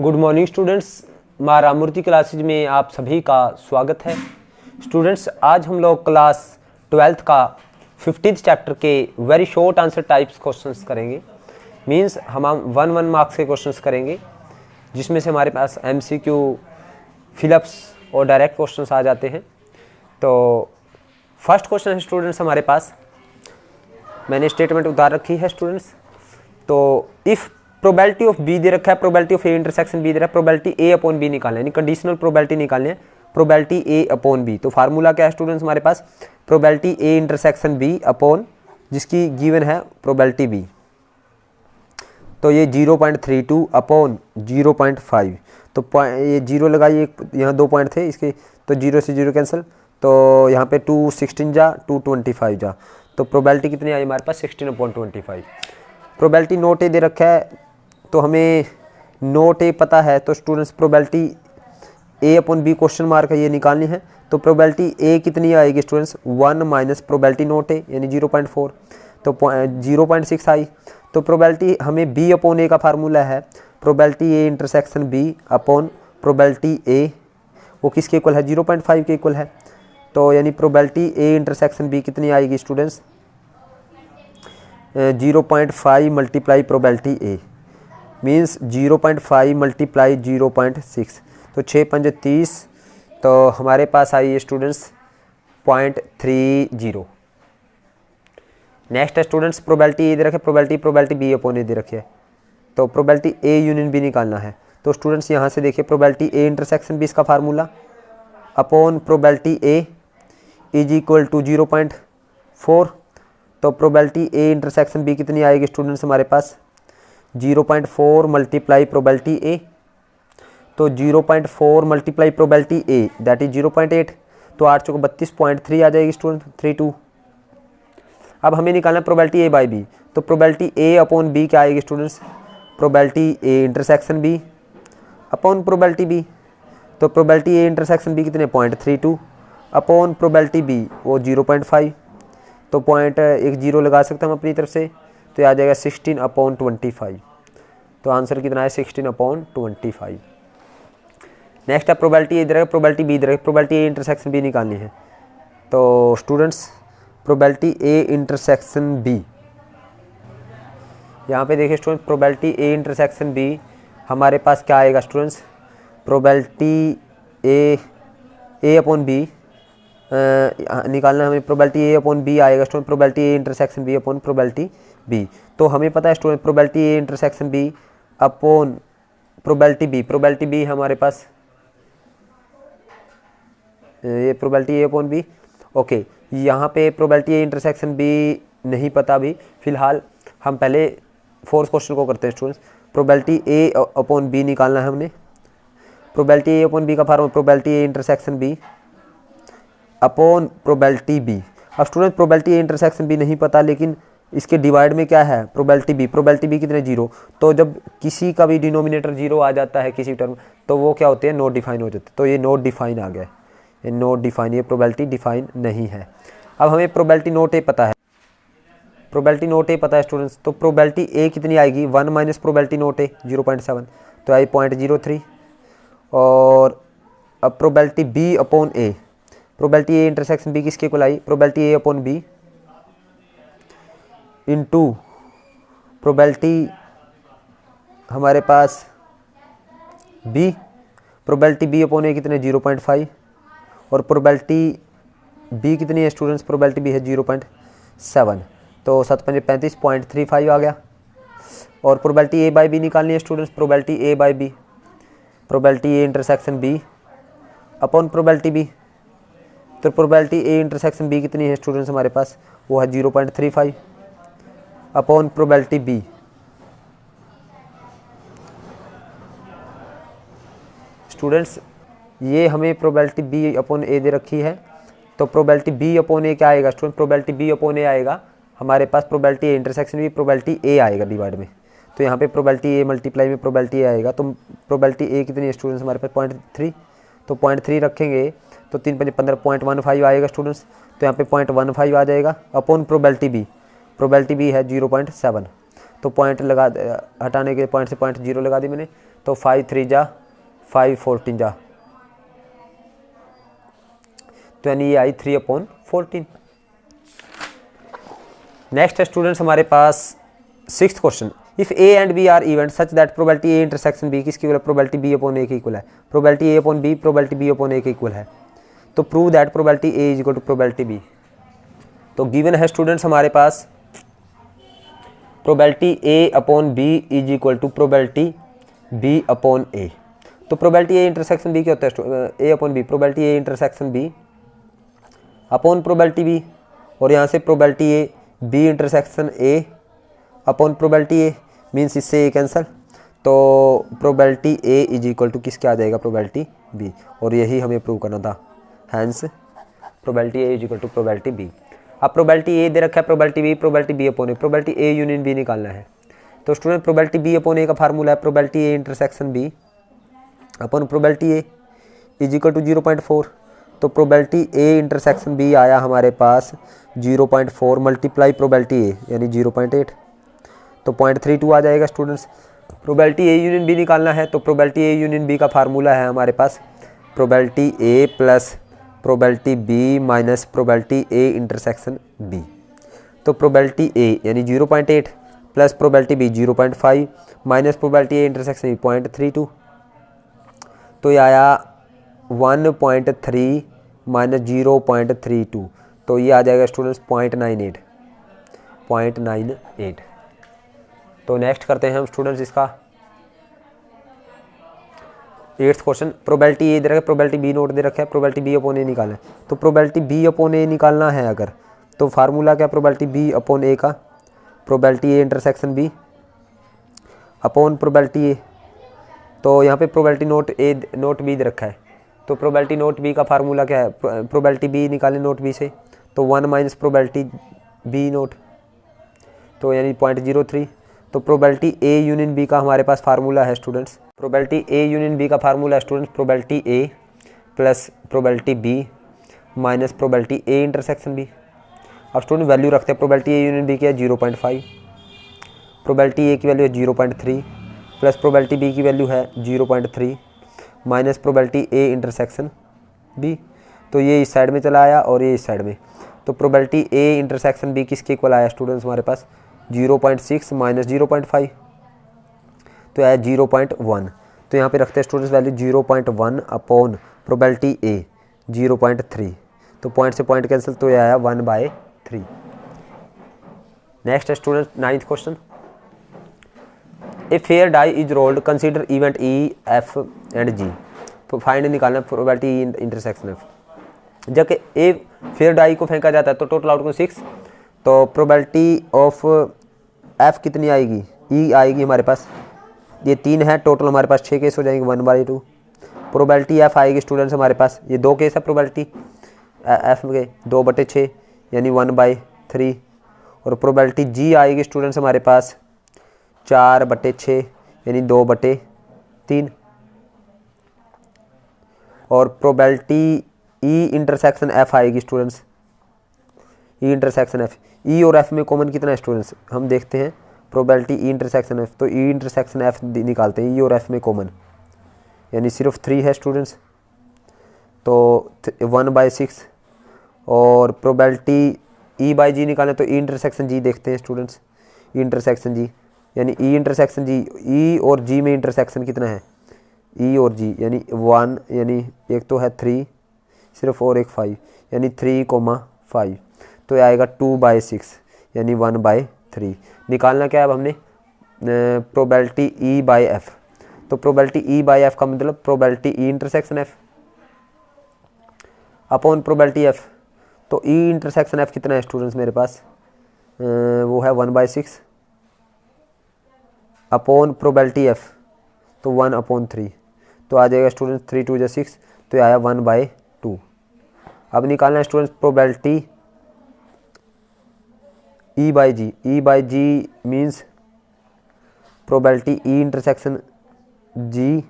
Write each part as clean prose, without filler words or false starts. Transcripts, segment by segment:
Good morning students, माँ Ramamurthy classes में आप सभी का स्वागत है। स्टूडेंट्स, आज हम लोग क्लास 12th का 15th चैप्टर के very short answer types questions करेंगे। मींस हम 1 मार्क्स के क्वेश्चंस करेंगे, जिसमें से हमारे पास MCQ, फिलअप्स और डायरेक्ट क्वेश्चंस आ जाते हैं। तो फर्स्ट क्वेश्चन है स्टूडेंट्स हमारे पास, मैंने स्टेटमेंट उतार रखी है स्टूडेंट्स। तो इफ़ प्रोबेबिलिटी ऑफ बी दे रखा है, probability of A intersection B दे रहा है, प्रोबेबिलिटी ए अपॉन बी निकालना है, यानी कंडीशनल प्रोबेबिलिटी निकालनी है, प्रोबेबिलिटी ए अपॉन बी। तो फार्मूला क्या है स्टूडेंट्स हमारे पास, probability A intersection B upon जिसकी गिवन है प्रोबेबिलिटी बी। तो ये 0.32 अपॉन 0.5। तो ये 0 लगाइए, यहाँ 2 पॉइंट थे इसके, तो 0 से 0 कैंसिल, तो यहाँ पे 216 जा 225 जा, तो प्रोबेबिलिटी कितनी आई हमारे पास 16/25। प्रोबेबिलिटी नोट ए दे रखा है, तो हमें नोट ए पता है, तो students probability A upon B question mark है, ये निकालनी है। तो प्रोबेबिलिटी ए कितनी आएगी students, 1 minus probability not A यानी 0.4, तो 0.6 आई। तो प्रोबेबिलिटी हमें बी अपॉन ए का फार्मूला है, probability A intersection B upon probability A, वो किसके इक्वल है, 0.5 के इक्वल है। तो यानी प्रोबेबिलिटी ए इंटरसेक्शन बी कितनी आएगी students, 0.5 multiply probability A means 0.5 multiply 0.6, तो 6 पंजे 30, तो हमारे पास आई है स्टूडेंट्स 0.30। नेक्स्ट है स्टूडेंट्स, प्रोबेबिलिटी ए दे रखे, प्रोबेबिलिटी बी अपॉन ए दे रखी है, तो प्रोबेबिलिटी ए यूनियन बी निकालना है। तो स्टूडेंट्स यहाँ से देखिए, प्रोबेबिलिटी ए इंटरसेक्शन बी इसका formula upon probability A is equal to 0.4। तो प्रोबेबिलिटी ए इंटरसेक्शन बी कितनी आएगी स्टूडेंट्स हमारे पास, 0.4 मल्टीप्लाई प्रोबेबिलिटी ए, तो 0.4 multiply probability A that is 0.8, तो 8 चौको 32.3 आ जाएगी स्टूडेंट 32। अब हमें निकालना प्रोबेबिलिटी ए बाई बी, तो प्रोबेबिलिटी ए अपॉन बी क्या आएगी students, probability A intersection B upon probability B. तो प्रोबेबिलिटी ए इंटरसेक्शन बी कितने 0.32 अपॉन प्रोबेबिलिटी बी वो 0.5, तो पॉइंट एक जीरो लगा सकते हैं हम अपनी तरफ से, तो आ जाएगा 16/25। तो आंसर कितना है 16/25। नेक्स्ट है प्रोबेबिलिटी इधर है, प्रोबेबिलिटी बी इधर है, प्रोबेबिलिटी ए इंटरसेक्शन बी निकालनी है। तो students probability A intersection B, यहाँ पे देखिए students, probability A intersection B हमारे पास क्या आएगा students, probability A upon B निकालना है हमें, प्रोबेबिलिटी ए अपॉन बी आएगा student, probability A intersection B upon probability B. तो हमें पता है student probability A intersection B upon probability B हमारे पास ये probability A upon B. Okay, यहाँ पे प्रोबेबिलिटी ए इंटरसेक्शन बी नहीं पता अभी फिलहाल, हम पहले फोर्थ क्वेश्चन को करते हैं students. Probability A upon B निकालना है हमने, प्रोबेबिलिटी ए अपॉन बी का formula probability A intersection B upon probability B. अब student probability A intersection B नहीं पता, लेकिन इसके डिवाइड में क्या है प्रोबेबिलिटी बी कितने 0, तो जब किसी का भी डिनोमिनेटर 0 आ जाता है किसी टर्म, तो वो क्या होते हैं नोट डिफाइन हो जाते, तो ये नोट डिफाइन आ गया, ये नोट डिफाइन, ये प्रोबेबिलिटी डिफाइन नहीं है। अब हमें प्रोबेबिलिटी नोट ए पता है, प्रोबेबिलिटी नोट ए पता है स्टूडेंट्स, तो प्रोबेबिलिटी ए कितनी आएगी 1 माइनस प्रोबेबिलिटी नोट ए 0.7, तो आई 0.03। और अब probability B upon A, probability A intersection B किसके इक्वल आई, probability A upon B into probability हमारे पास B, probability B upon A कितने 0.5, और प्रोबेबिलिटी बी कितनी है स्टूडेंट्स, प्रोबेबिलिटी बी है 0.7, तो 7 पंजे 35 0.35 आ गया। और प्रोबेबिलिटी ए बाई बी निकालनी है students, probability A by B, probability A intersection B upon probability B, तो प्रोबेबिलिटी ए इंटरसेक्शन बी कितनी है स्टूडेंट्स हमारे पास, वो है 0.35 अपॉन प्रोबेबिलिटी बी। स्टूडेंट्स ये हमें प्रोबेबिलिटी बी अपॉन ए दे रखी है, तो प्रोबेबिलिटी बी अपॉन ए क्या आएगा student, probability B upon A आएगा हमारे पास, probability A intersection B probability A आएगा डिवाइड में, तो यहाँ पे प्रोबेबिलिटी ए मल्टीप्लाई में प्रोबेबिलिटी ए आएगा, तो प्रोबेबिलिटी ए कितनी है स्टूडेंट्स हमारे पास 0.3, तो 0.3 रखेंगे तो 3 पंजे 15 0.15 आएगा स्टूडेंट्स, तो यहाँ पे 0.15 आ जाएगा अपॉन प्रोबेबिलिटी बी है 0.7, तो पॉइंट लगा हटाने के पॉइंट से 0.0 लगा दी मैंने, तो 5 3 जा 5 14 जा, तो यानी ये आई 3/14। नेक्स्ट है स्टूडेंट्स हमारे पास 6th question, if A and B are event such that probability A intersection B किसकी इक्वल है, प्रोबेबिलिटी बी अपॉन ए के इक्वल है, probability A upon B probability B upon A के इक्वल है, तो prove that probability A is equal to probability B. तो given है students हमारे पास probability A upon B is equal to probability B upon A. तो probability A intersection B क्या होता है, A upon B, probability A intersection B upon probability B, और यहाँ से probability A B intersection A upon probability A, means इससे A cancel, तो probability A is equal to किसके आ जाएगा, प्रोबेबिलिटी बी, और यही हमें प्रूव करना था, hence probability A is equal to probability B. अब प्रोबेबिलिटी ए दे रखा है, probability B upon A, probability A union B निकालना है। तो student probability B upon A का फार्मूला है probability A intersection B upon probability A is equal to 0.4। तो प्रोबेबिलिटी ए इंटरसेक्शन बी आया हमारे पास 0.4 मल्टीप्लाई प्रोबेबिलिटी ए यानी 0.8, तो 0.32 आ जाएगा students. Probability A union B निकालना है, तो प्रोबेबिलिटी ए यूनियन बी का फार्मूला है हमारे पास probability A plus probability B minus probability A intersection B. तो प्रोबेबिलिटी ए यानी 0.8 plus probability B 0.5 minus probability A intersection B 0.32, तो ये आया 1.3 माइनस 0.32, तो ये आ जाएगा स्टूडेंट्स 0.98। तो नेक्स्ट करते हैं हम स्टूडेंट्स इसका 8th क्वेश्चन, प्रोबेबिलिटी ए दे रखा है, प्रोबेबिलिटी बी नोट दे रखा है, प्रोबेबिलिटी बी अपॉन ए निकालना है। तो प्रोबेबिलिटी बी अपॉन ए निकालना है अगर, तो फार्मूला क्या प्रोबेबिलिटी बी अपॉन ए का, probability A intersection B upon probability A, तो यहाँ पे प्रोबेबिलिटी नोट बी दे रखा है, तो प्रोबेबिलिटी नोट बी का फार्मूला क्या है, प्रोबेबिलिटी बी निकालें नोट बी से, तो 1 माइनस प्रोबेबिलिटी बी नोट, तो यानी 0.03। तो प्रोबेबिलिटी ए यूनियन बी का हमारे पास फार्मूला है students, probability A union B का फार्मूला है students probability A plus probability B minus probability A intersection B. अब स्टूडेंट वैल्यू रखते हैं, प्रोबेबिलिटी ए यूनियन बी की है 0.5, प्रोबेबिलिटी ए की वैल्यू है 0.3 प्लस प्रोबेबिलिटी बी की वैल्यू है 0.3 minus probability A intersection B, तो ये इस साइड में चला आया और ये इस साइड में, तो प्रोबेबिलिटी ए इंटरसेक्शन बी किसके इक्वल आया स्टूडेंट्स हमारे पास 0.6 माइनस 0.5, तो आया 0.1। तो यहाँ पे रखते हैं स्टूडेंट्स वैल्यू 0.1 अपॉन प्रोबेबिलिटी ए 0.3, तो पॉइंट से पॉइंट कैंसिल, तो ये आया 1/3। नेक्स्ट है students 9th question, a fair die is rolled consider event E F and G, find निकालना प्रोबेबिलिटी इंटरसेक्शन एफ। जबकि ए फेयर डाई को फेंका जाता है तो टोटल आउटकम 6, तो प्रोबेबिलिटी ऑफ एफ कितनी आएगी, ई आएगी हमारे पास, ये 3 है, टोटल हमारे पास 6 केस हो जाएंगे 1/2। प्रोबेबिलिटी एफ आएगी स्टूडेंट्स हमारे पास, ये 2 केस है प्रोबेबिलिटी एफ के 2/6 यानी 1/3, और प्रोबेबिलिटी जी आएगी स्टूडेंट्स हमारे पास 4/6 यानी 2/3, और प्रोबेबिलिटी ई इंटरसेक्शन एफ आएगी स्टूडेंट्स, ई इंटरसेक्शन एफ, ई और एफ में कॉमन कितना है स्टूडेंट्स, हम देखते हैं प्रोबेबिलिटी ई इंटरसेक्शन एफ, तो ई इंटरसेक्शन एफ निकालते हैं, ई और एफ में कॉमन यानी सिर्फ 3 है स्टूडेंट्स, तो 1/6, और प्रोबेबिलिटी ई बाई जी निकालें तो ई इंटरसेक्शन जी देखते हैं स्टूडेंट्स, ई इंटरसेक्शन जी यानी ई इंटरसेक्शन जी, ई और जी में इंटरसेक्शन कितना है, ई और जी यानी 1 यानी एक तो है 3 सिर्फ और एक 5 यानी 3,5, तो ये आएगा 2/6 यानी 1/3। निकालना क्या है अब हमने, प्रोबेबिलिटी ई बाई एफ, तो प्रोबेबिलिटी ई बाई एफ का मतलब probability E intersection F upon probability F, तो ई इंटरसेक्शन एफ कितना है स्टूडेंट्स मेरे पास, वो है 1/6 अपॉन प्रोबेबिलिटी एफ, तो 1/3, तो आ जाएगा स्टूडेंट्स 3 2 6, तो ये आया 1/2। अब निकालना है students probability E by G, E by G means probability E intersection G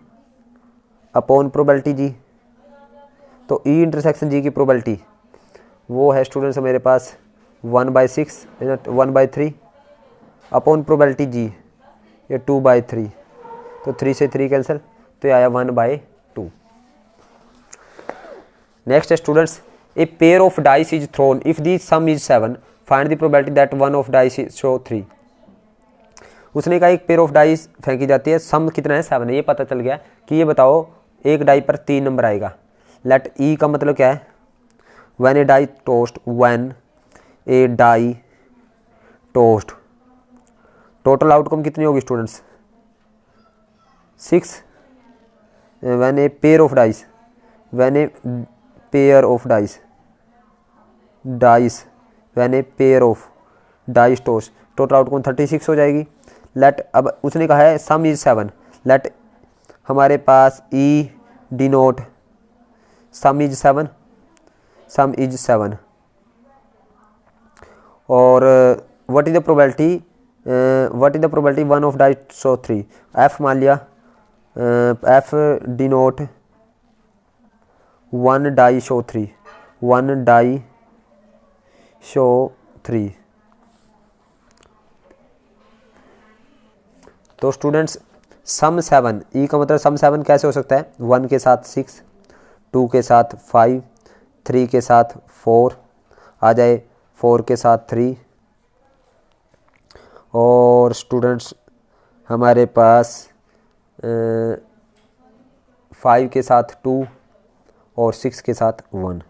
upon probability G, तो ई इंटरसेक्शन जी की प्रोबेबिलिटी वो है स्टूडेंट्स मेरे पास 1/6 1/3 अपॉन प्रोबेबिलिटी जी ये 2/3, तो 3 से 3 कैंसिल, तो ये आया 1/2। नेक्स्ट है students, A pair of dice is throne if the some is 7 find the probability that one of dice show 3। उसने कहा एक पेयर ऑफ डाइस फेंकी जाती है, सम कितना है 7 है, ये पता चल गया कि ये बताओ एक डाई पर 3 नंबर आएगा। लेट ई का मतलब क्या है, when a die tossed, when a die tossed, total outcome कितनी होगी students 6। When a pair of dice, when a pair of dice, dice when a pair of dice tossed, total outcome 36 हो जाएगी। Late, अब उसने कहा है सम is 7, let हमारे पास E denote sum is 7, sum is 7 और what is the probability, what is the probability one of die show 3। F मान लिया, F denote 1 die show 3, 1 die show 3। तो स्टूडेंट्स सम 7, ई का मतलब सम 7 कैसे हो सकता है, 1 के साथ 6, 2 के साथ 5, 3 के साथ 4 आ जाए, 4 के साथ 3 और स्टूडेंट्स हमारे पास 5 के साथ 2 और 6 के साथ 1।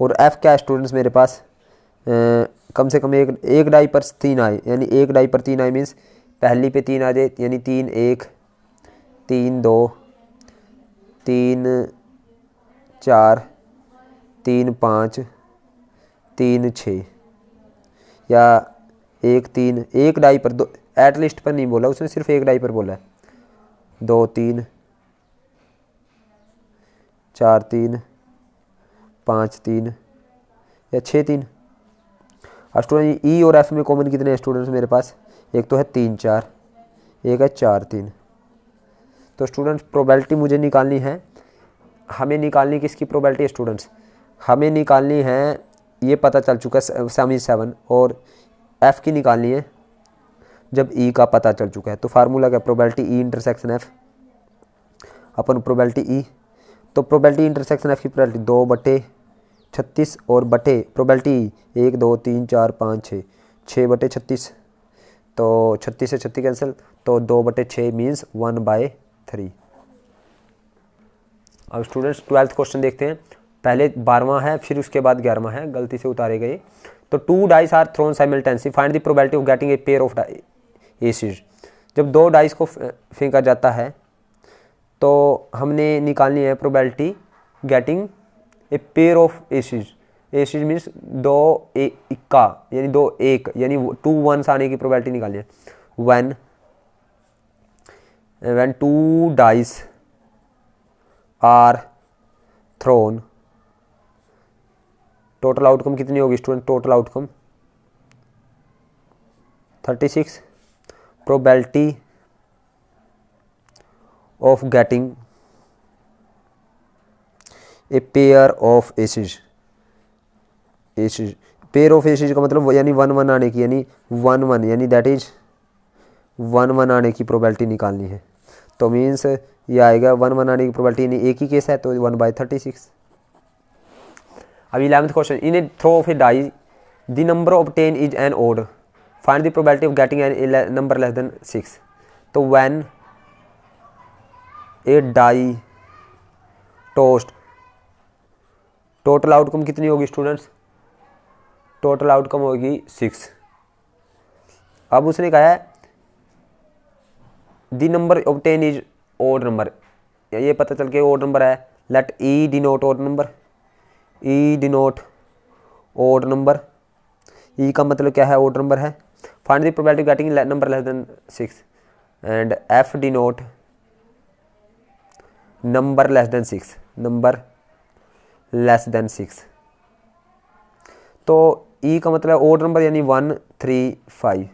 और एफ क्या है स्टूडेंट्स मेरे पास, कम से कम एक डाई पर 3 आए, यानी एक डाई पर 3 आए मीन्स पहली पे 3 आ जाए, यानी 3 1, 3 2, 3 4, 3 5, 3 6 या 1 3, एक डाई पर 2, एटलिस्ट पर नहीं बोला उसने, सिर्फ एक डाई पर बोला है, 2 3, 4 3, 5 3 या 6 3। अब स्टूडेंट ई और एफ में कॉमन कितने हैं स्टूडेंट्स मेरे पास, एक तो है 3 4, एक है 4 3। तो स्टूडेंट्स प्रोबेबिलिटी मुझे निकालनी है, हमें निकालनी किसकी प्रोबेबिलिटी है स्टूडेंट्स, हमें निकालनी है, ये पता चल चुका है सम इज 7 और एफ़ की निकालनी है जब ई का पता चल चुका है। तो फार्मूला क्या, प्रोबेबिलिटी ई इंटरसेक्शन एफ अपन प्रोबेबिलिटी ई, तो प्रोबेबिलिटी इंटरसेक्शन एफ की प्रोबेबिलिटी 2/36 और बटे प्रोबेबिलिटी ई 1 2 3 4 5 6, 6/36, तो 36 से 36 कैंसिल, तो 2/6 मीन्स 1/3। अब स्टूडेंट्स 12th क्वेश्चन देखते हैं, पहले 12वां है फिर उसके बाद 11वां है, गलती से उतारे गए। तो 2 dice are thrown simultaneously find the probability of getting a pair of aces. जब 2 डाइस को फेंका जाता है तो हमने निकालनी है probability getting a pair of aces. Aces means 2 इक्का यानी 2 1 यानी 2 1s आने की प्रोबेबिलिटी निकालनी है। when 2 dice are thrown, total outcome कितनी होगी student, total outcome 36। Probability of getting a pair of aces, pair of aces का मतलब यानी 1 1 आने की, यानी 1 1 यानी दैट इज 1 1 आने की प्रोबेबिलिटी निकालनी है। तो मीन्स ये आएगा 1 1 आने की प्रोबेबिलिटी, यानी एक ही केस है तो 1/36। अब 11th question, in a throw of a die the number obtain is an odd, find the probability of getting an number less than 6। तो when a die tossed, total outcome कितनी होगी students, total outcome होगी 6। अब उसने कहा है the number obtain is odd number, ये पता चल के ओड नंबर है, let E denote odd number, E denote odd number, E का मतलब क्या है, ओड नंबर है। Find the probability getting number less than 6 and F denote number less than 6, number less than 6। तो ई का मतलब odd number यानी 1 3 5,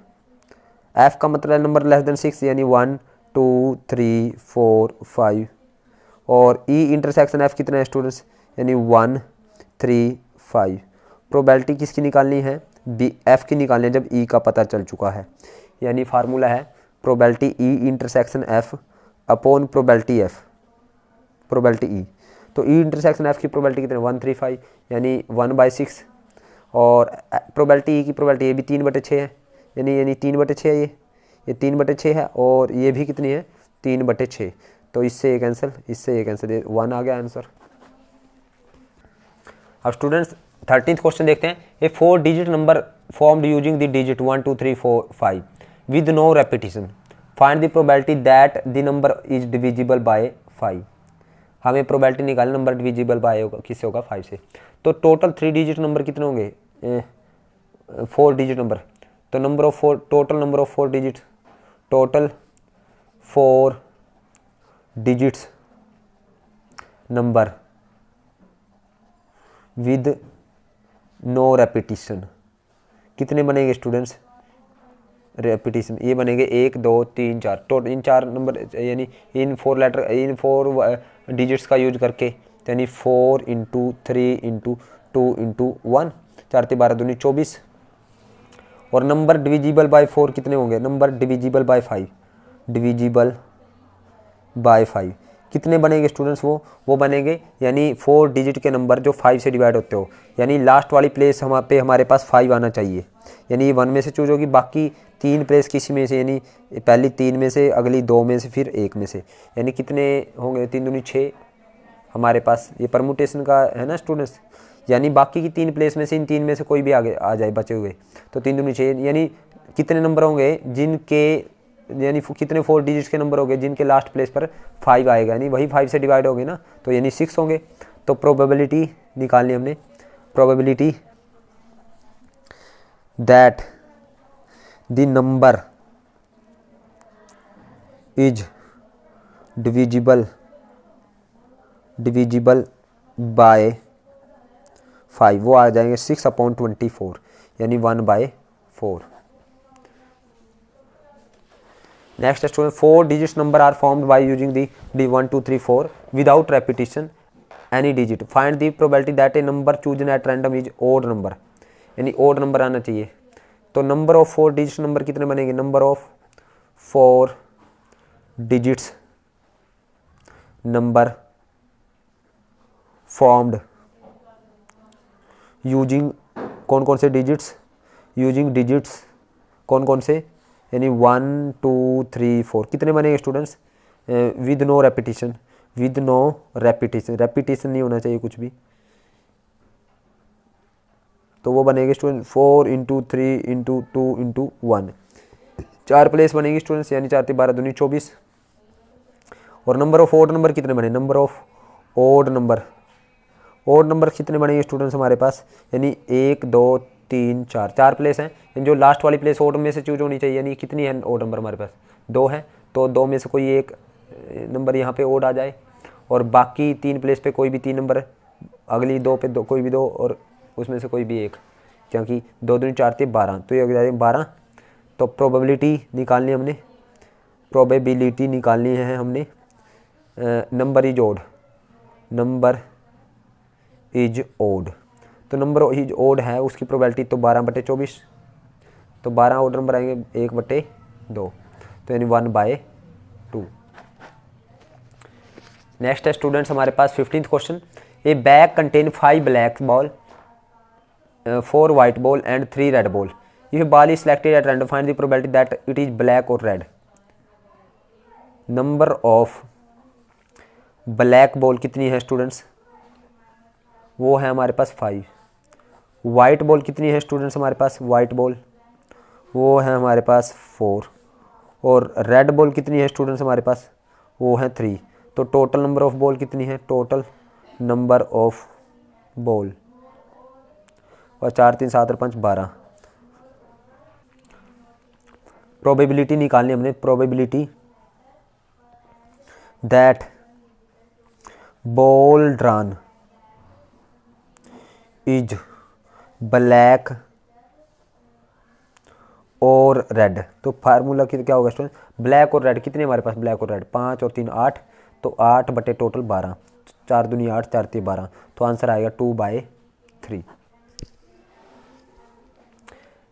F का मतलब नंबर लेस देन 6 यानी 1 2 3 4 5 और ई इंटरसेक्शन एफ कितना है स्टूडेंट्स, यानी 1 3 5। प्रोबेबिलिटी किसकी निकालनी है, बी एफ की निकालनी है जब ई का पता चल चुका है, यानी फार्मूला है probability E intersection F upon probability F, probability E. तो ई इंटरसेक्शन एफ की प्रोबेबिलिटी कितनी, 135 यानी 1/6, और प्रोबेबिलिटी ई की प्रोबेबिलिटी ये भी 3/6 है, यानी 3/6 है, ये 3/6 है, और ये भी कितनी है, 3/6। तो इससे ये कैंसिल, इससे ये कैंसिल, ये 1 आ गया आंसर। अब स्टूडेंट्स 13th क्वेश्चन देखते हैं। A 4 digit number formed using the digit 1 2 3 4 5 with no repetition, find the probability that the number is divisible by 5। हमें प्रोबेबिलिटी निकालना नंबर डिविजिबल बाय होगा, किससे होगा, 5 से। तो टोटल 3 डिजिट नंबर कितने होंगे, 4 डिजिट नंबर। तो number of 4, total number of 4 digit, total 4 digits number with no repetition कितने बनेंगे स्टूडेंट्स, रेपिटेशन ये बनेंगे 1 2 3 4, टोटल इन 4 नंबर यानी इन 4 लेटर, इन 4 डिजिट्स का यूज करके, यानी 4 × 3 × 2 × 1, 4 × 12 दूनी 24। और नंबर डिविजिबल बाय 4 कितने होंगे, number divisible by 5, divisible by 5 कितने बनेंगे स्टूडेंट्स, वो बनेंगे यानी 4 डिजिट के नंबर जो 5 से डिवाइड होते हो, यानी लास्ट वाली प्लेस हमारे पास 5 आना चाहिए, यानी 1 में से चूज होगी, बाकी 3 प्लेस किसी में से, यानी पहली 3 में से, अगली 2 में से, फिर 1 में से, यानी कितने होंगे, 3 दूनी 6 हमारे पास, ये परमुटेशन का है ना स्टूडेंट्स, यानी बाकी की 3 प्लेस में से, इन 3 में से कोई भी आगे आ जाए बचे हुए, तो 3 दूनी 6, यानी कितने नंबर होंगे जिनके, यानी कितने 4 डिजिट्स के नंबर होंगे जिनके लास्ट प्लेस पर 5 आएगा, यानी वही 5 से डिवाइड होंगे ना, तो यानी 6 होंगे। तो प्रोबेबिलिटी निकालनी हमने, probability that the number is divisible by 5, वो आ जाएंगे 6/24, यानी 1/4। Next student, 4 digits number are formed by using the 1 2 3 4 without repetition any digit, find the probability that a number chosen at random is odd number, यानी odd number आना चाहिए। तो number of 4 digits number कितने बनेंगे, number of 4 digits number formed using कौन कौन से digits, using digits कौन कौन से, यानी 1 2 3 4 कितने बनेंगे students, with no repetition, with no repetition, repetition नहीं होना चाहिए कुछ भी, तो वो बनेंगे स्टूडेंट 4 × 3 × 2 × 1, 4 प्लेस बनेंगी स्टूडेंट्स, यानी 4 × 12 दूनी 24। और नंबर ऑफ ओड नंबर कितने बने, number of odd number, odd number कितने बनेंगे स्टूडेंट्स हमारे पास, यानी 1 2 3 4, 4 प्लेस हैं, जो लास्ट वाली प्लेस ओड में से चूज होनी चाहिए, यानी कितनी है ओड नंबर हमारे पास, 2 है, तो 2 में से कोई एक नंबर यहाँ पे ओड आ जाए, और बाकी 3 प्लेस पे कोई भी 3 नंबर, अगली 2 पे कोई भी 2, और उसमें से कोई भी एक, क्योंकि 2 दूनी 4 × 12, तो ये हो जाएगा 12। तो प्रोबेबिलिटी निकालनी हमने, प्रोबेबिलिटी निकालनी है हमने, number is odd, number is odd, तो नंबर इज ओड है उसकी प्रोबेबिलिटी तो 12/24, तो 12 ओड नंबर आएंगे 1/2, तो यानी 1/2। नेक्स्ट है स्टूडेंट्स हमारे पास 15th question, A bag contain 5 black ball, 4 white ball and 3 red ball, if a ball is selected at random find the probability that it is black or red। Number of black ball कितनी है students, वो है हमारे पास 5। White ball कितनी है students हमारे पास, white ball वो है हमारे पास 4, और रेड बॉल कितनी है स्टूडेंट्स हमारे पास, वो है 3। तो टोटल नंबर ऑफ बॉल कितनी है, टोटल नंबर ऑफ बॉल, और 4 3 7 और 5 12। प्रोबेबिलिटी निकालनी हमने, probability that ball drawn is black और रेड, तो फार्मूला क्या होगा स्टूडेंट, ब्लैक और रेड कितने हमारे पास, ब्लैक और रेड 5 और 3 8, तो 8 बटे टोटल 12, 4 दूनी 8 4 3 12, तो आंसर आएगा 2/3।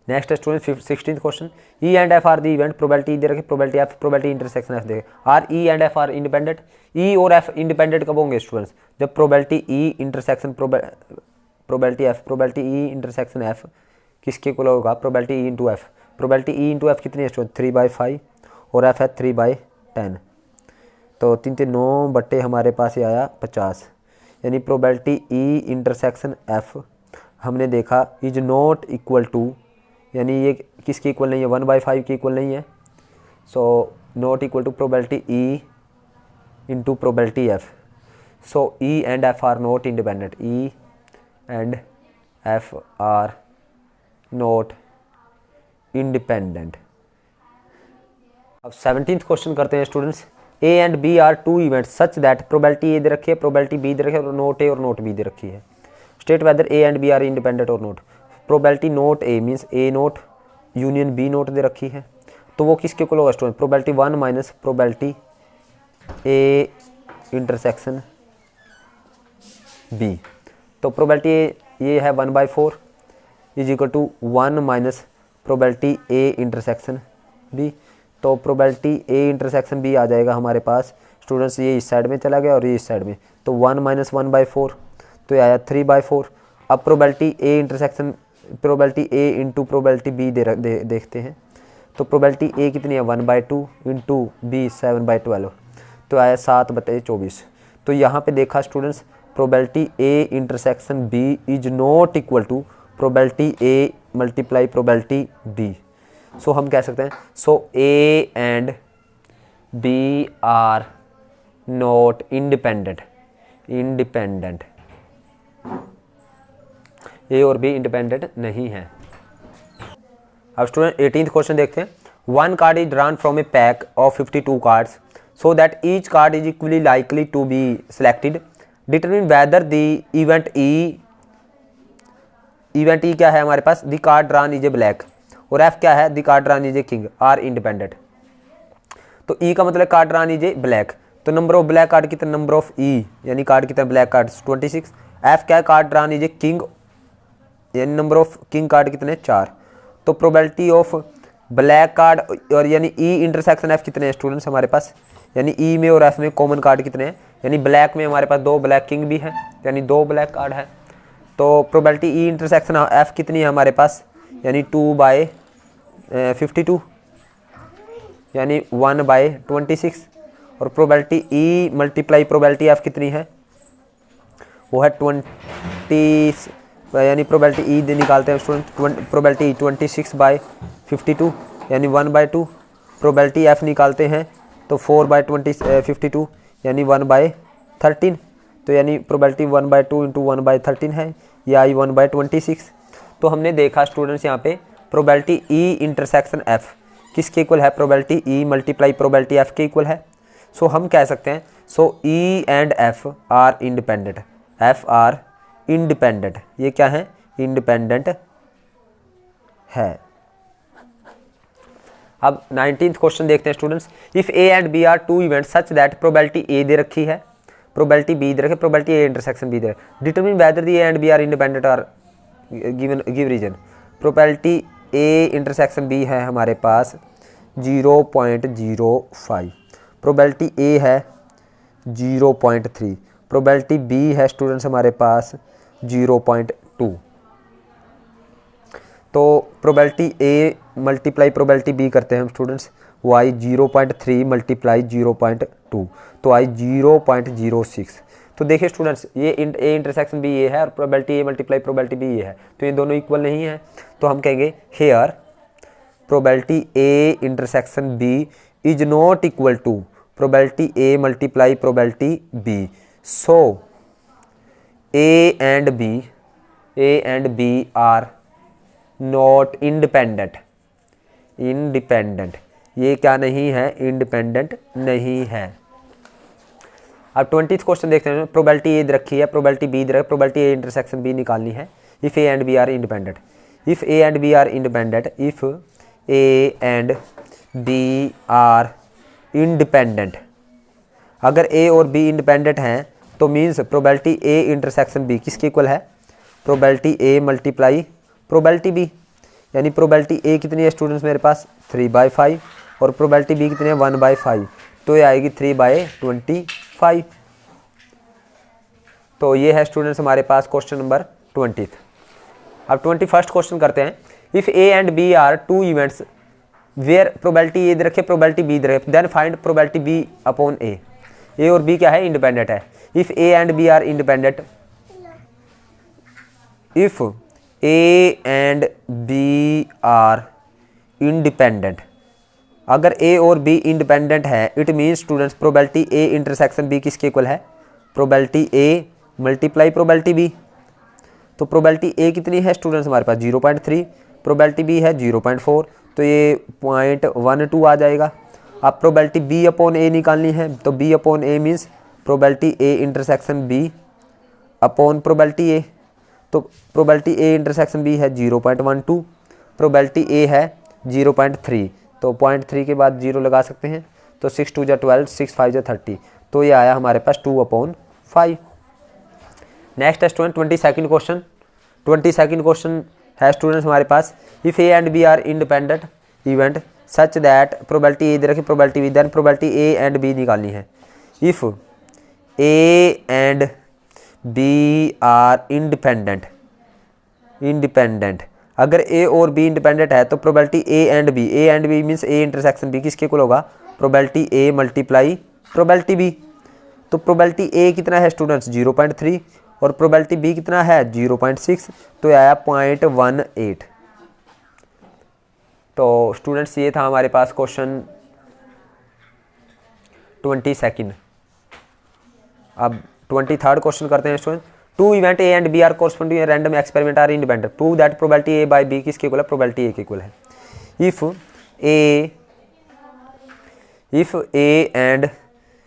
Next student 16th question, E and F are the event, probability दे रखे, probability F, probability intersection F दे, are E and F are independent. E और एफ इंडिपेंडेंट कब होंगे स्टूडेंट्स? जब probability E intersection probability F, probability E intersection F किसके equal होगा? Probability E into F. Probability E into F कितनी है student? 3/5 और एफ है 3/10, तो 3 3 9 बट्टे हमारे पास ये आया 50। यानी प्रोबेबिलिटी ई इंटरसेक्शन एफ हमने देखा इज नॉट इक्वल टू, यानी ये किसके इक्वल नहीं है? 1/5 के इक्वल नहीं है। So not equal to probability E into probability F. So E and F are not independent, E and F are not independent. अब 17th क्वेश्चन करते हैं students, A and B are two events such that probability A दे रखी है, probability B दे रखी है और नोट ए और नोट बी दे रखी है। State whether A and B are independent और not. Probability not A means A not union B not दे रखी है, तो वो किसके इक्वल होगा student? Probability 1 minus probability A intersection B. तो प्रोबेबिलिटी ये है 1/4 is equal to 1 minus probability A intersection B. तो प्रोबेबिलिटी ए इंटरसेक्शन बी आ जाएगा हमारे पास स्टूडेंट्स, ये इस साइड में चला गया और ये इस साइड में, तो 1 माइनस 1/4 तो ये आया 3/4। अब probability A intersection probability A into probability B देखते हैं, तो प्रोबेबिलिटी ए कितनी है? 1/2 इंटू बी 7/12, तो आया 7/24। तो यहाँ पे देखा students, probability A intersection B is not equal to probability A multiply probability B. So हम कह सकते हैं, so A and B are not independent, A और बी इंडिपेंडेंट नहीं है। अब स्टूडेंट 18th क्वेश्चन देखते हैं, one card is drawn from a pack of 52 cards so that each card is equally likely to be selected, determine whether the event E क्या है हमारे पास? The card drawn is a black, और F क्या है? The card drawn is a king, are independent. तो E का मतलब card drawn is a black, तो नंबर ऑफ ब्लैक कार्ड कितने? नंबर ऑफ ई यानी कार्ड कितने ब्लैक कार्ड 26। एफ क्या है? Card drawn is a king, यानी नंबर ऑफ किंग कार्ड कितने? 4। तो प्रोबेबिलिटी ऑफ ब्लैक कार्ड और यानी ई इंटरसेक्शन एफ कितने हैं स्टूडेंट्स हमारे पास? यानी ई में और एफ में कॉमन कार्ड कितने हैं? यानी ब्लैक में हमारे पास 2 ब्लैक किंग भी हैं, यानी 2 ब्लैक कार्ड है। तो प्रोबेबिलिटी ई इंटरसेक्शन एफ कितनी है हमारे पास? यानी 2/52 यानी 1/26। और probability E multiply probability F कितनी है? वो है 20, यानी प्रोबेबिलिटी ई निकालते हैं स्टूडेंट, प्रोबेबिलिटी 26/52 यानी 1/2। प्रोबेबिलिटी एफ निकालते हैं तो 4/52 यानी 1/13, तो यानी प्रोबेबिलिटी 1/2 इंटू 1/13 है, या आई 1/26। तो हमने देखा स्टूडेंट्स यहाँ पे प्रोबेबिलिटी ई इंटरसेक्शन एफ किसके इक्वल है? Probability E multiply probability F के इक्वल है। सो हम कह सकते हैं, so E and F are independent, F are independent, ये क्या है? इंडिपेंडेंट है। अब 19th क्वेश्चन देखते हैं students, if A and B are two event such that probability A दे रखी है, प्रोबेबिलिटी बी दे रखी है, प्रोबेबिलिटी ए इंटरसेक्शन बी दे रखी है, determine whether the A and B are independent or give reason. Probability A intersection B है हमारे पास 0.05, प्रोबेबिलिटी ए है 0.3, प्रोबेबिलिटी बी है स्टूडेंट्स हमारे पास 0.2। तो probability A multiply probability B करते हैं हम स्टूडेंट्स, वो आई 0.3 मल्टीप्लाई 0.2, तो आई 0.06। तो देखिए स्टूडेंट्स, ये ए इंटरसेक्शन बी ये है और probability A multiply probability B ये है, तो ये दोनों इक्वल नहीं है। तो हम कहेंगे here probability A intersection B is not equal to probability A multiply probability B. So A and B are not independent, ये क्या नहीं है? इंडिपेंडेंट नहीं है। अब 20th क्वेश्चन देखते हैं, प्रोबेबिलिटी ए रखी है, प्रोबेबिलिटी बी रखी है, प्रोबेबिलिटी ए इंटरसेक्शन बी निकालनी है। If A and B are independent, if A and B are independent, if A and B are independent, अगर ए और बी इंडिपेंडेंट हैं तो means probability A intersection B किसके equal है? Probability A multiply probability B, यानी probability A कितनी है students मेरे पास 3/5 और प्रोबेबिलिटी बी कितनी है 1/5, तो ये आएगी 3/25। तो ये है स्टूडेंट्स हमारे पास क्वेश्चन नंबर 20। अब 21st क्वेश्चन करते हैं। If A and B are two events where probability A दे रखे प्रोबेबिलिटी बी दे रखे, then find probability B upon A. A और बी क्या है, इंडिपेंडेंट है। If A and B are independent, if A and B are independent, अगर A और बी इंडिपेंडेंट है, it means students probability A intersection B किसके equal है, probability A multiply probability B. तो प्रोबेबिलिटी ए कितनी है students हमारे पास 0.3, probability B है 0.4, तो ये 0.12 आ जाएगा। अब प्रोबेबिलिटी बी अपॉन ए निकालनी है, तो B upon A means probability A intersection B upon probability A. तो प्रोबेबिलिटी ए इंटरसेक्शन बी है 0.12, प्रोबेबिलिटी ए है 0.3, तो 0.3 के बाद 0 लगा सकते हैं, तो 6 2 जा 12, 6 5 जा 30, तो ये आया हमारे पास 2/5। नेक्स्ट है student 22nd question. 22nd question है स्टूडेंट्स हमारे पास, if A and B are independent event such that probability A दे रखी probability B, then probability A and B निकालनी है। If A and B are independent, अगर A और B independent है तो probability A and B means A intersection B किसके equal होगा, probability A multiply probability B. तो प्रोबेबिलिटी ए कितना है स्टूडेंट्स 0.3 और प्रोबेबिलिटी बी कितना है 0.6, तो आया 0.18। तो स्टूडेंट्स ये था हमारे पास क्वेश्चन 22। अब 23rd क्वेश्चन करते हैं student. Two event A and B are corresponding random experiment are independent, prove that probability A by B किसके इक्वल है, प्रोबेबिलिटी ए के इक्वल है। If A and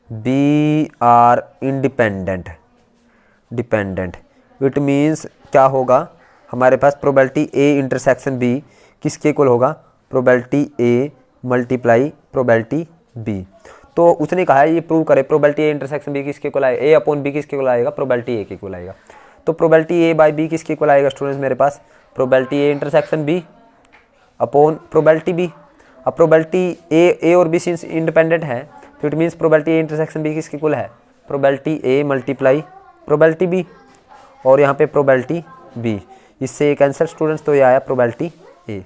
B are independent, it means क्या होगा हमारे पास, प्रोबेबिलिटी ए इंटरसेक्शन बी किसके equal होगा, probability A multiply probability B. तो उसने कहा है ये प्रूव करे प्रोबेबिलिटी ए इंटरसेक्शन बी किसके इक्वल आएगा, ए अपॉन बी किसके इक्वल आएगा, प्रोबेबिलिटी ए के इक्वल आएगा। तो प्रोबेबिलिटी ए बाई बी किसके इक्वल आएगा स्टूडेंट्स मेरे पास, probability A intersection B upon probability B. अब प्रोबेबिलिटी ए और बी सिंस इंडिपेंडेंट है, तो it means probability A intersection B किसके इक्वल है, probability A multiply probability B, और यहाँ पे प्रोबेबिलिटी बी, इससे एक आंसर स्टूडेंट्स, तो ये आया प्रोबेबिलिटी ए।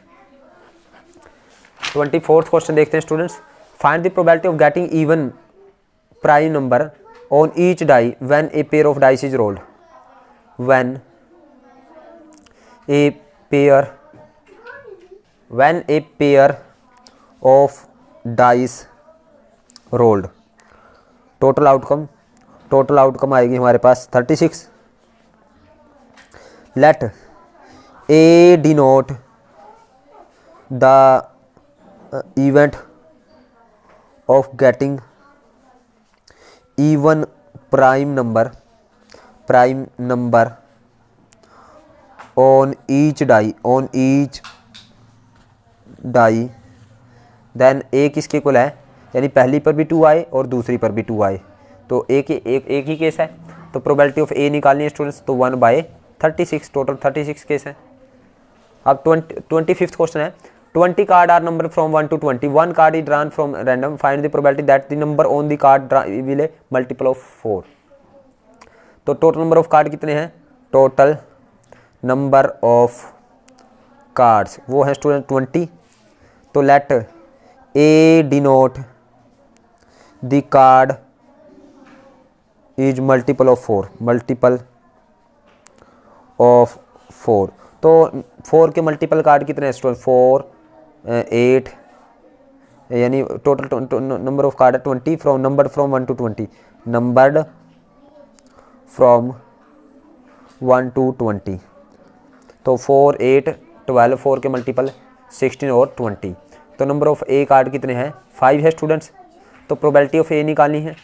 24th क्वेश्चन देखते हैं students. Find the probability of getting even prime number on each die when a pair of dice is rolled. When a pair of dice rolled, total outcome आएगी हमारे पास 36। Let A denote the event of getting even prime number on each die, then A किसके equal है, यानी पहली पर भी 2 आए और दूसरी पर भी 2 आए, तो एक ही केस है। तो प्रोबेबिलिटी ऑफ ए निकालनी है स्टूडेंट्स, तो 1/36, टोटल 36 केस है। अब 25th क्वेश्चन है। 20 card are number from 1 to 20, 1 card is drawn from random, find the probability that the number on the card will a multiple of 4। तो total number of card कितने हैं, total number of cards वो है student 20। तो let A denote the card is multiple of 4, तो 4 के multiple card कितने हैं स्टूडेंट, 4 8, यानी टोटल नंबर ऑफ कार्ड है 20, from numbered from 1 to 20, numbered from 1 to 20। तो 4 8 12, 4 के मल्टीपल 16 और 20। तो नंबर ऑफ ए कार्ड कितने हैं, 5 है स्टूडेंट्स। तो प्रोबेबिलिटी ऑफ ए निकालनी है,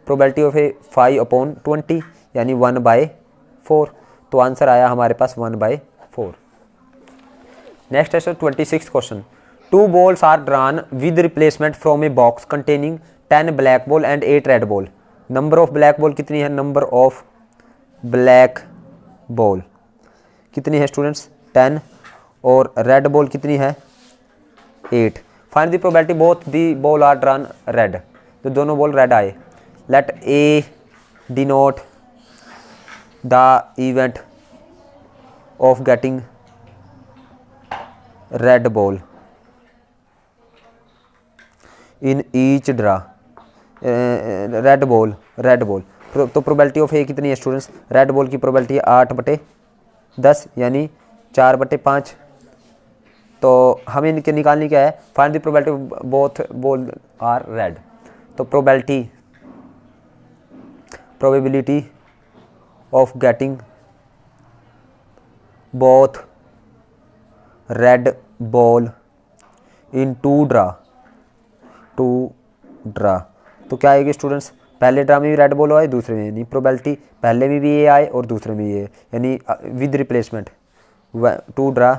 प्रोबेबिलिटी ऑफ ए 5/20 यानी 1/4, तो आंसर आया हमारे पास 1/4। नेक्स्ट है 26th question. 2 balls are drawn with replacement from a box containing 10 black ball and 8 red ball. Number of black ball कितनी है, नंबर ऑफ ब्लैक बॉल कितनी है स्टूडेंट्स 10, और रेड बॉल कितनी है 8। Find the probability both the ball are drawn red, तो दोनों ball red आए। Let A denote the event of getting red ball in each draw. Red ball तो probability of A कितनी है students, red ball की probability है 8/10 यानी 4/5। तो हमें इनके निकालनी क्या है, find the probability of both ball are red. तो probability of getting both red ball in two draw. तो क्या आएगी स्टूडेंट्स, पहले ड्रा में भी रेड बॉल आए, दूसरे में नहीं, प्रोबेबिलिटी पहले में भी ये आए और दूसरे में ये, यानी with replacement. To draw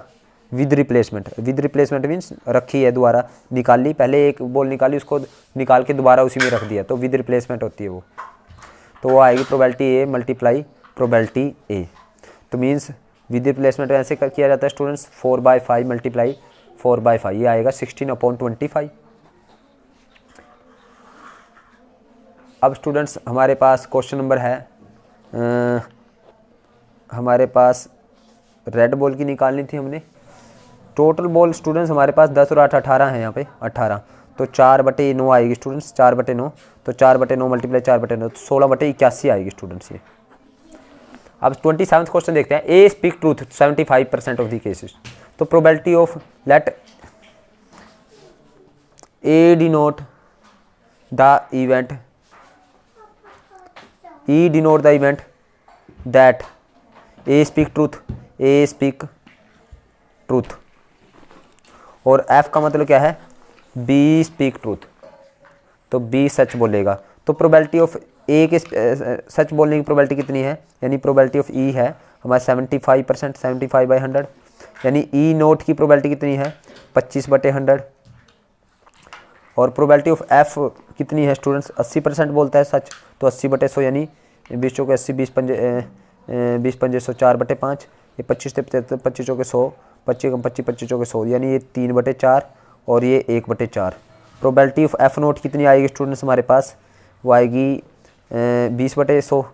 with replacement means रखी है, दोबारा निकाल ली, पहले एक बॉल निकाली उसको निकाल के दोबारा उसी में रख दिया, तो विद रिप्लेसमेंट होती है वो। तो वो आएगी probability A multiply probability A. तो मीन्स विद रिप्लेसमेंट ऐसे किया जाता है स्टूडेंट्स, 4/5 मल्टीप्लाई 4/5, ये आएगा 16/25। अब स्टूडेंट्स हमारे पास क्वेश्चन नंबर है, हमारे पास रेड बॉल की निकालनी थी हमने। टोटल बॉल स्टूडेंट्स हमारे पास 10 और 8 18 है, यहाँ पे 18, तो 4/9 आएगी स्टूडेंट्स, 4/9, तो 4/9 मल्टीप्लाई 4/9 तो 16/81 आएगी स्टूडेंट्स ये। अब 27th क्वेश्चन देखते हैं। A speak truth 75% of the cases, तो probability of let A denote the event that A speak truth और एफ का मतलब क्या है, बी स्पीक ट्रूथ, तो बी सच बोलेगा। तो प्रोबेबिलिटी ऑफ ए के सच बोलने की प्रोबेबिलिटी कितनी है, यानी प्रोबेबिलिटी ऑफ ई है हमारा 75%, 75/100, यानी ई नोट की प्रोबेबिलिटी कितनी है 25/100। और प्रोबेबिलिटी ऑफ एफ कितनी है स्टूडेंट्स, 80% बोलता है सच, तो 80/100 यानी 20 चौके 80, 20 पंजे 100, 4/5, ये 25 चौके 100, 25 चौके 100, यानी ये 3/4 और ये 1/4। प्रोबेबिलिटी ऑफ एफ नोट कितनी आएगी स्टूडेंट्स हमारे पास, वो आएगी 20/100,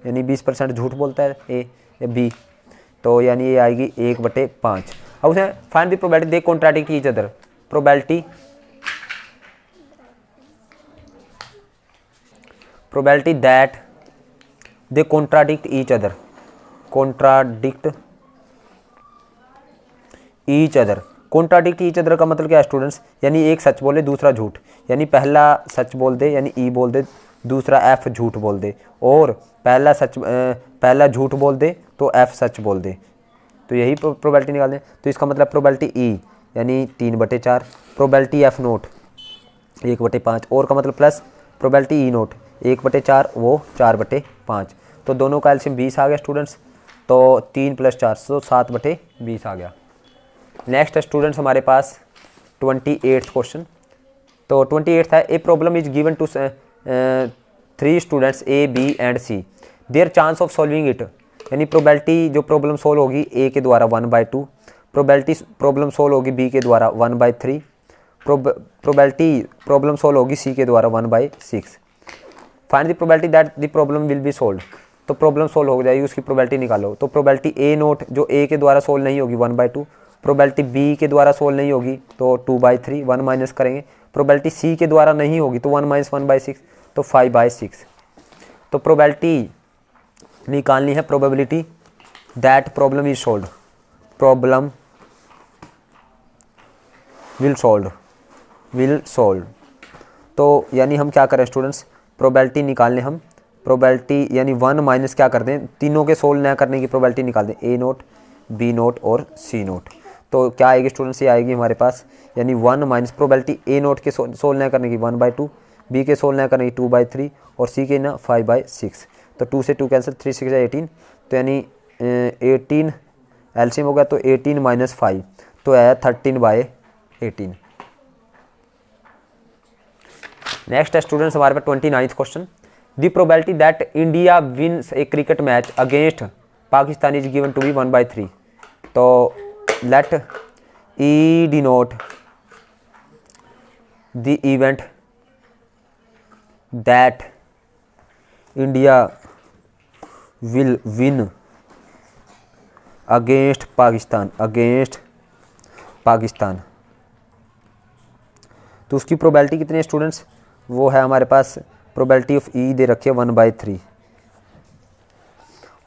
यानी 20% झूठ बोलता है ए या बी, तो यानी ये आएगी 1/5। अब उसमें find the probability they contradict each other, probability that they contradict each other, contradict each other का मतलब क्या है स्टूडेंट्स, यानी एक सच बोले दूसरा झूठ, यानी पहला सच बोल दे यानी ई बोल दे, दूसरा एफ झूठ बोल दे, और पहला झूठ बोल दे तो एफ सच बोल दे, तो यही प्रोबेबिलिटी निकाल दें। तो इसका मतलब प्रोबेबिलिटी ई यानी 3/4, प्रोबेबिलिटी एफ नोट 1/5, और का मतलब प्लस प्रोबेबिलिटी ई नोट 1/4, वो 4/5। तो दोनों का एलसीएम 20 आ गया स्टूडेंट्स, तो 3 + 4 तो 7/20 आ गया। नेक्स्ट स्टूडेंट्स हमारे पास 28th क्वेश्चन। तो 28th है, a problem is given to 3 students A B and C, their chance of solving it, यानी प्रोबेबिलिटी जो प्रॉब्लम सोल्व होगी ए के द्वारा 1/2, प्रोबेबिलिटी प्रॉब्लम सोल्व होगी बी के द्वारा 1/3, प्रोबेबिलिटी प्रॉब्लम सोल्व होगी सी के द्वारा 1/6। Find the probability that the problem will be solve, तो प्रॉब्लम सोल्व हो जाएगी उसकी प्रोबेबिलिटी निकालो। तो प्रोबेबिलिटी ए नोट जो ए के द्वारा सोल्व नहीं होगी 1/2, प्रोबेबिलिटी बी के द्वारा सोल्व नहीं होगी तो 2/3, 1 माइनस करेंगे, प्रोबेबिलिटी सी के द्वारा नहीं होगी तो 1 - 1/6 तो 5/6। तो प्रोबेबिलिटी निकालनी है, probability that problem is solve, problem will solve. तो यानी हम क्या करें स्टूडेंट्स, प्रोबेबिलिटी निकालने हम, प्रोबेबिलिटी यानी 1 माइनस क्या कर दें, तीनों के सोल्व न करने की प्रोबेबिलिटी निकाल दें, ए नोट बी नोट और सी नोट। तो क्या आएगी स्टूडेंट्स, ये आएगी हमारे पास, यानी 1 माइनस प्रोबेबिलिटी ए नोट के सोल्व न करने की 1/2, बी के सोल्व न करने की 2/3 और सी के ना 5/6। तो 2 से 2 कैंसिल, 3 6 18, तो यानी 18 एलसीएम हो गया, तो 18 - 5 तो आया 13/18। नेक्स्ट स्टूडेंट्स हमारे पास 29th question, the probability that India wins a cricket match against Pakistan is given to be 1/3। तो let E denote the event that India will win against Pakistan। तो उसकी प्रोबेबिलिटी कितनी है स्टूडेंट्स? वो है हमारे पास प्रोबेबिलिटी ऑफ ई दे रखी है 1/3।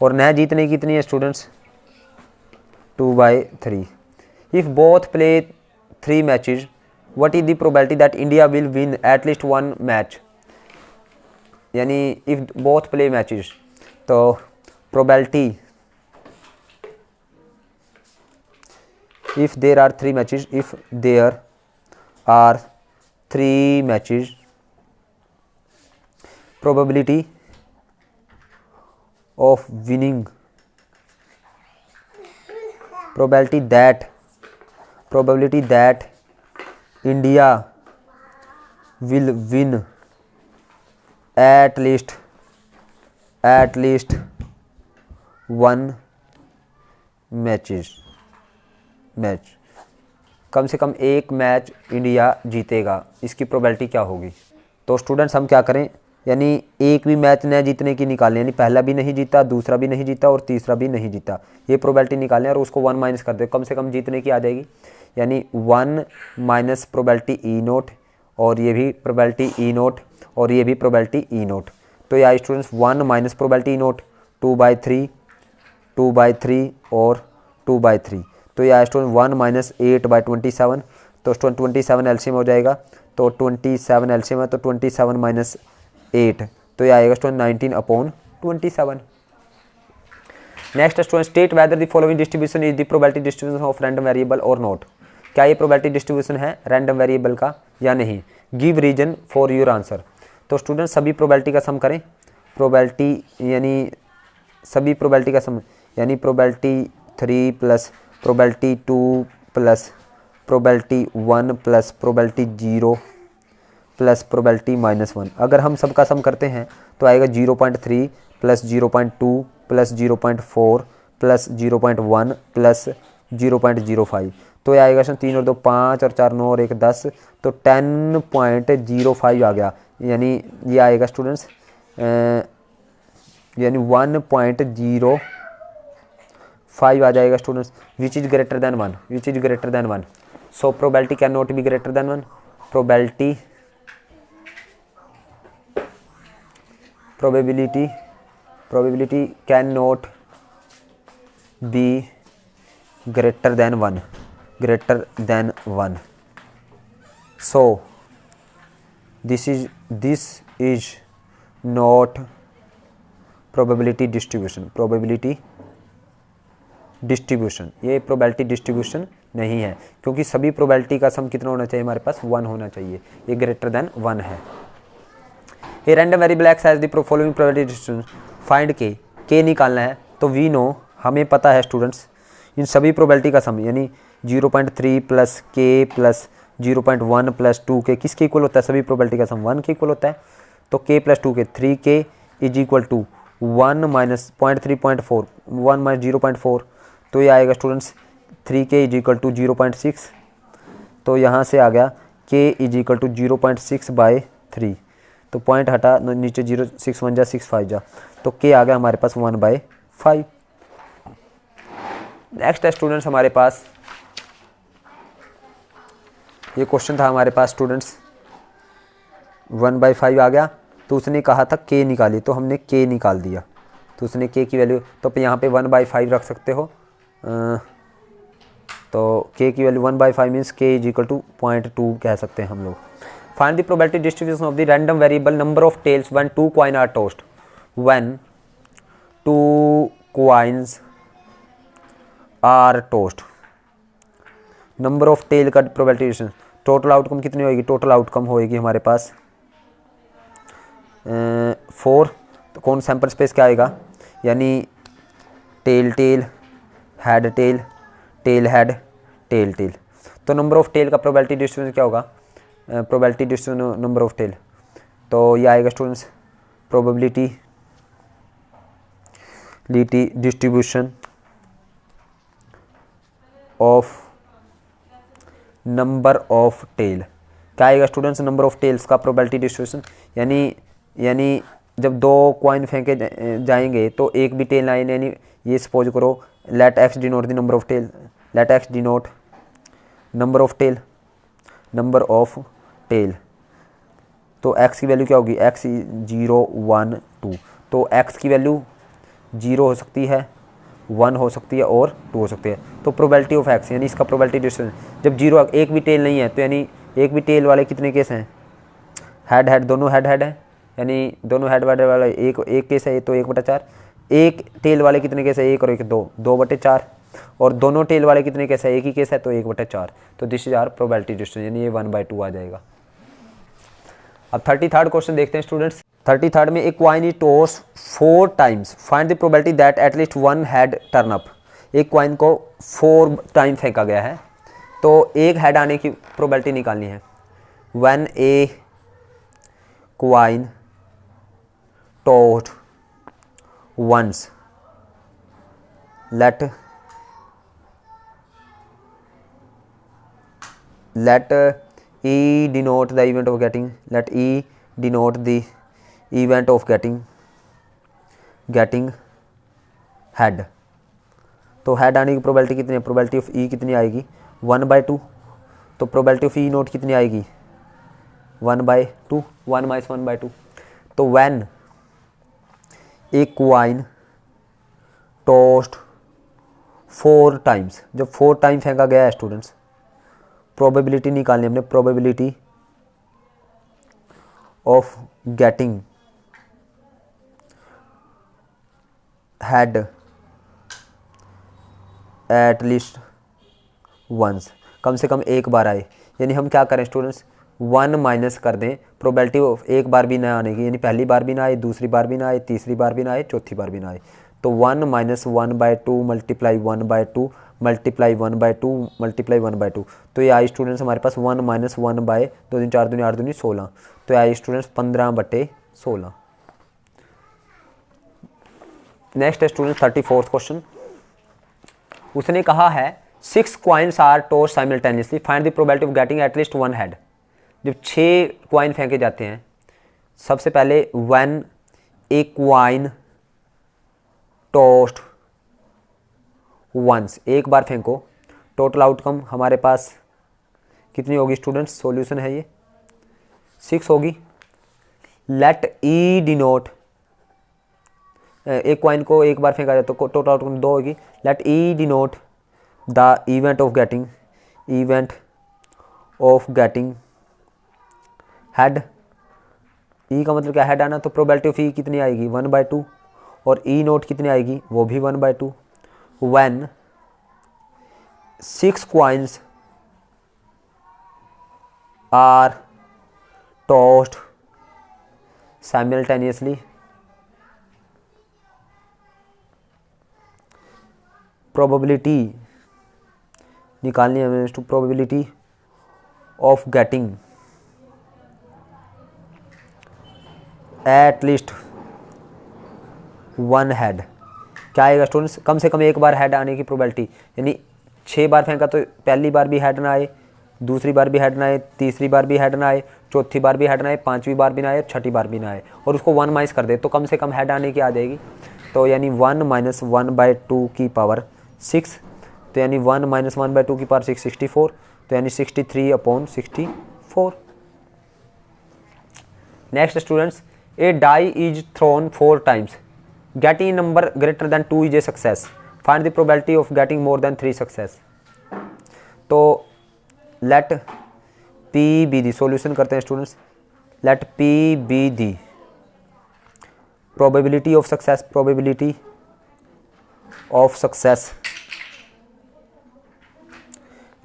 और न जीतने की कितनी है students? 2/3। If both play 3 matches what is the probability that India will win at least 1 match? यानी इफ बोथ प्ले मैचेज, तो probability if there are 3 matches, if there are 3 matches, probability of winning, probability that India will win at least 1 match, कम से कम 1 match India जीतेगा, इसकी probability क्या होगी? तो students हम क्या करें, यानी एक भी मैच न जीतने की निकालें, यानी पहला भी नहीं जीता, दूसरा भी नहीं जीता और तीसरा भी नहीं जीता, ये प्रोबेबिलिटी निकालें और उसको 1 माइनस कर दें, कम से कम जीतने की आ जाएगी। यानी 1 माइनस प्रोबेबिलिटी ई नोट, और ये भी प्रोबेबिलिटी ई नोट, और ये भी प्रोबेबिलिटी ई नोट। तो या students 1 minus probability E note 2/3 और 2/3। तो यह स्टूडेंट 1 माइनस 8/27, तो स्टूडेंट 27 एलसीएम हो जाएगा, तो 27 एलसीएम है, तो 27 माइनस 8, तो यह आएगा student 19/27। Next student state whether the following distribution is the probability distribution of random variable और नॉट। क्या ये प्रोबेबिलिटी डिस्ट्रीब्यूशन है रैंडम वेरिएबल का या नहीं? Give reason for your answer. तो स्टूडेंट सभी प्रोबेबिलिटी का सम करें, प्रोबेबिलिटी यानी सभी प्रोबेबिलिटी का सम, यानी probability 3 plus probability 2 plus probability 1 plus probability 0 plus probability -1। अगर हम सबका सम करते हैं तो आएगा 0.3 प्लस 0.2 प्लस 0.4 प्लस 0.1 प्लस 0.05। तो ये आएगा 3 और 2 5 और 4 9 और 1 10, तो 10.05 आ गया। यानी ये आएगा स्टूडेंट्स यानी 1.05 आ जाएगा students, which is greater than 1, so probability can not be greater than 1। Probability can not be greater than 1, so this is not probability distribution, ये प्रोबेबिलिटी डिस्ट्रीब्यूशन नहीं है, क्योंकि सभी प्रोबेबिलिटी का सम कितना होना चाहिए हमारे पास? 1 होना चाहिए, ये ग्रेटर देन 1 है। ये random variable x has the following probability distribution, find के निकालना है। तो वी नो, हमें पता है स्टूडेंट्स इन सभी प्रोबेबिलिटी का सम, यानी 0.3 प्लस के प्लस 0.1 प्लस 2 के किसके इक्वल होता है? सभी प्रोबेबिलिटी का सम 1 के इक्वल होता है। तो के प्लस 2 के 3k is equal to 1 minus 0.3.4 1 minus 0.4, तो ये आएगा students 3k is equal to 0.6। तो यहाँ से आ गया k इज इक्वल टू 0.6/3, तो पॉइंट हटा, नीचे 0 6 1 जा 6 5 जा, तो k आ गया हमारे पास 1/5। नेक्स्ट है स्टूडेंट्स हमारे पास, ये क्वेश्चन था हमारे पास स्टूडेंट्स 1/5 आ गया, तो उसने कहा था k निकाली, तो हमने k निकाल दिया, तो उसने k की वैल्यू, तो यहाँ पे 1/5 रख सकते हो। तो k की value 1/5 means k is equal to 0.2 कह सकते हैं हम लोग। Find the probability distribution of the random variable number of tails when 2 coin are tossed. When 2 coins are tossed, number of tail का प्रोबेबिलिटी डिस्ट्रीब्यूशन, टोटल आउटकम कितनी होगी? Total outcome होएगी हमारे पास 4। तो कौन सैंपल स्पेस क्या आएगा? यानी tail tail head tail tail head tail tail. तो नंबर ऑफ टेल का प्रोबेबिलिटी डिस्ट्रीब्यूशन क्या होगा? Probability distribution number of tail, तो ये आएगा students probability distribution of number of tail. क्या आएगा स्टूडेंट्स? नंबर ऑफ टेल्स का प्रोबेबिलिटी डिस्ट्रीब्यूशन। यानी जब दो कॉइन फेंके जाएंगे तो एक भी टेल आए, यानी ये सपोज करो let X denote the number of tail, let X denote number of tail, number of tail. तो x की वैल्यू क्या होगी? x 0 1 2। तो x की वैल्यू 0 हो सकती है, 1 हो सकती है और 2 हो सकती है। तो प्रोबेबिलिटी ऑफ x यानी इसका प्रोबेबिलिटी डिस्ट्रीब्यूशन, जब 0 एक भी टेल नहीं है तो यानी एक भी टेल वाले कितने केस हैं? हेड हेड, दोनों हेड हेड हैं, यानी दोनों हेड वाले एक केस है तो 1/4। एक टेल वाले कितने केस है? 1 और 1 2, 2/4। और दोनों टेल वाले कितने केस है? एक ही केस है तो 1/4। तो this is our probability distribution, यानी ये 1/2 आ जाएगा। अब 33rd क्वेश्चन देखते हैं स्टूडेंट्स। 33rd में एक coin is toss 4 times, find the probability that at least one head turn up. एक कॉइन को 4 टाइम फेंका गया है तो एक हेड आने की प्रोबेबिलिटी निकालनी है। When a coin tossed once, let E denote the event of getting, let E denote the event of getting head। तो हेड आने की प्रोबेबिलिटी कितनी है? प्रोबेबिलिटी ऑफ E कितनी आएगी? 1/2। तो प्रोबेबिलिटी ऑफ E नोट कितनी आएगी? 1/2, 1 - 1/2। तो when a coin tossed 4 times, जब 4 टाइम फेंका गया है स्टूडेंट्स, प्रोबेबिलिटी निकालनी हमने, probability of getting head at least once, कम से कम एक बार आए। यानी हम क्या करें स्टूडेंट्स? 1 माइनस कर दें प्रोबेबिलिटी ऑफ एक बार भी ना आने की, यानी पहली बार भी ना आए, दूसरी बार भी ना आए, तीसरी बार भी ना आए, चौथी बार भी ना आए। तो 1 - 1/2 मल्टीप्लाई 1/2 मल्टीप्लाई 1/2 मल्टीप्लाई 1/2। तो ये आई स्टूडेंट्स हमारे पास 1 - 1/2 2 4 दूनी 8 दूनी 16। तो ये आई स्टूडेंट्स 15/16। नेक्स्ट है स्टूडेंट्स 34th क्वेश्चन। उसने कहा है 6 coins are toss simultaneously, find the probability of getting at least one head. जब 6 कॉइन फेंके जाते हैं, सबसे पहले when a coin tossed once, एक बार फेंको, टोटल आउटकम हमारे पास कितनी होगी स्टूडेंट्स? सॉल्यूशन है ये 6 होगी। लेट ई डिनोट, एक कॉइन को एक बार फेंका जाए तो टोटल आउटकम 2 होगी। Let E denote the event of getting head. E का मतलब क्या? हेड आना। तो प्रोबेबिलिटी ऑफ ई कितनी आएगी? 1/2। और ई नोट कितनी आएगी? वो भी 1/2। When 6 coins are tossed simultaneously, probability निकालनी है हमें, probability of getting at least one head. क्या आएगा स्टूडेंट्स? कम से कम एक बार हेड आने की प्रोबेबिलिटी, यानी 6 बार फेंका तो पहली बार भी हेड ना आए, दूसरी बार भी हेड ना आए, तीसरी बार भी हेड ना आए, चौथी बार भी हेड ना आए, 5वीं बार भी ना आए, 6ठी बार भी ना आए, और उसको 1 माइनस कर दे तो कम से कम हेड आने की आ जाएगी। तो यानी 1 - 1/2 की पावर 6, तो यानी 1 - 1/2 की पावर 6 64, तो यानी 63/64। Next students, a die is thrown 4 times, getting number greater than 2 is a success, find the probability of getting more than 3 success. तो let P be the, solution करते हैं students. Let P be the probability of success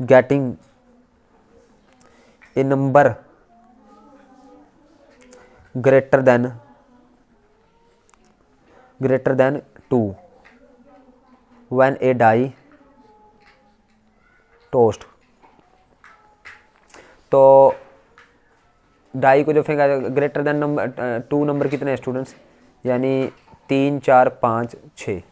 getting a number greater than 2 when a die tossed। तो die को जो फेंका greater than 2 number कितने हैं students? यानी 3 4 5 6,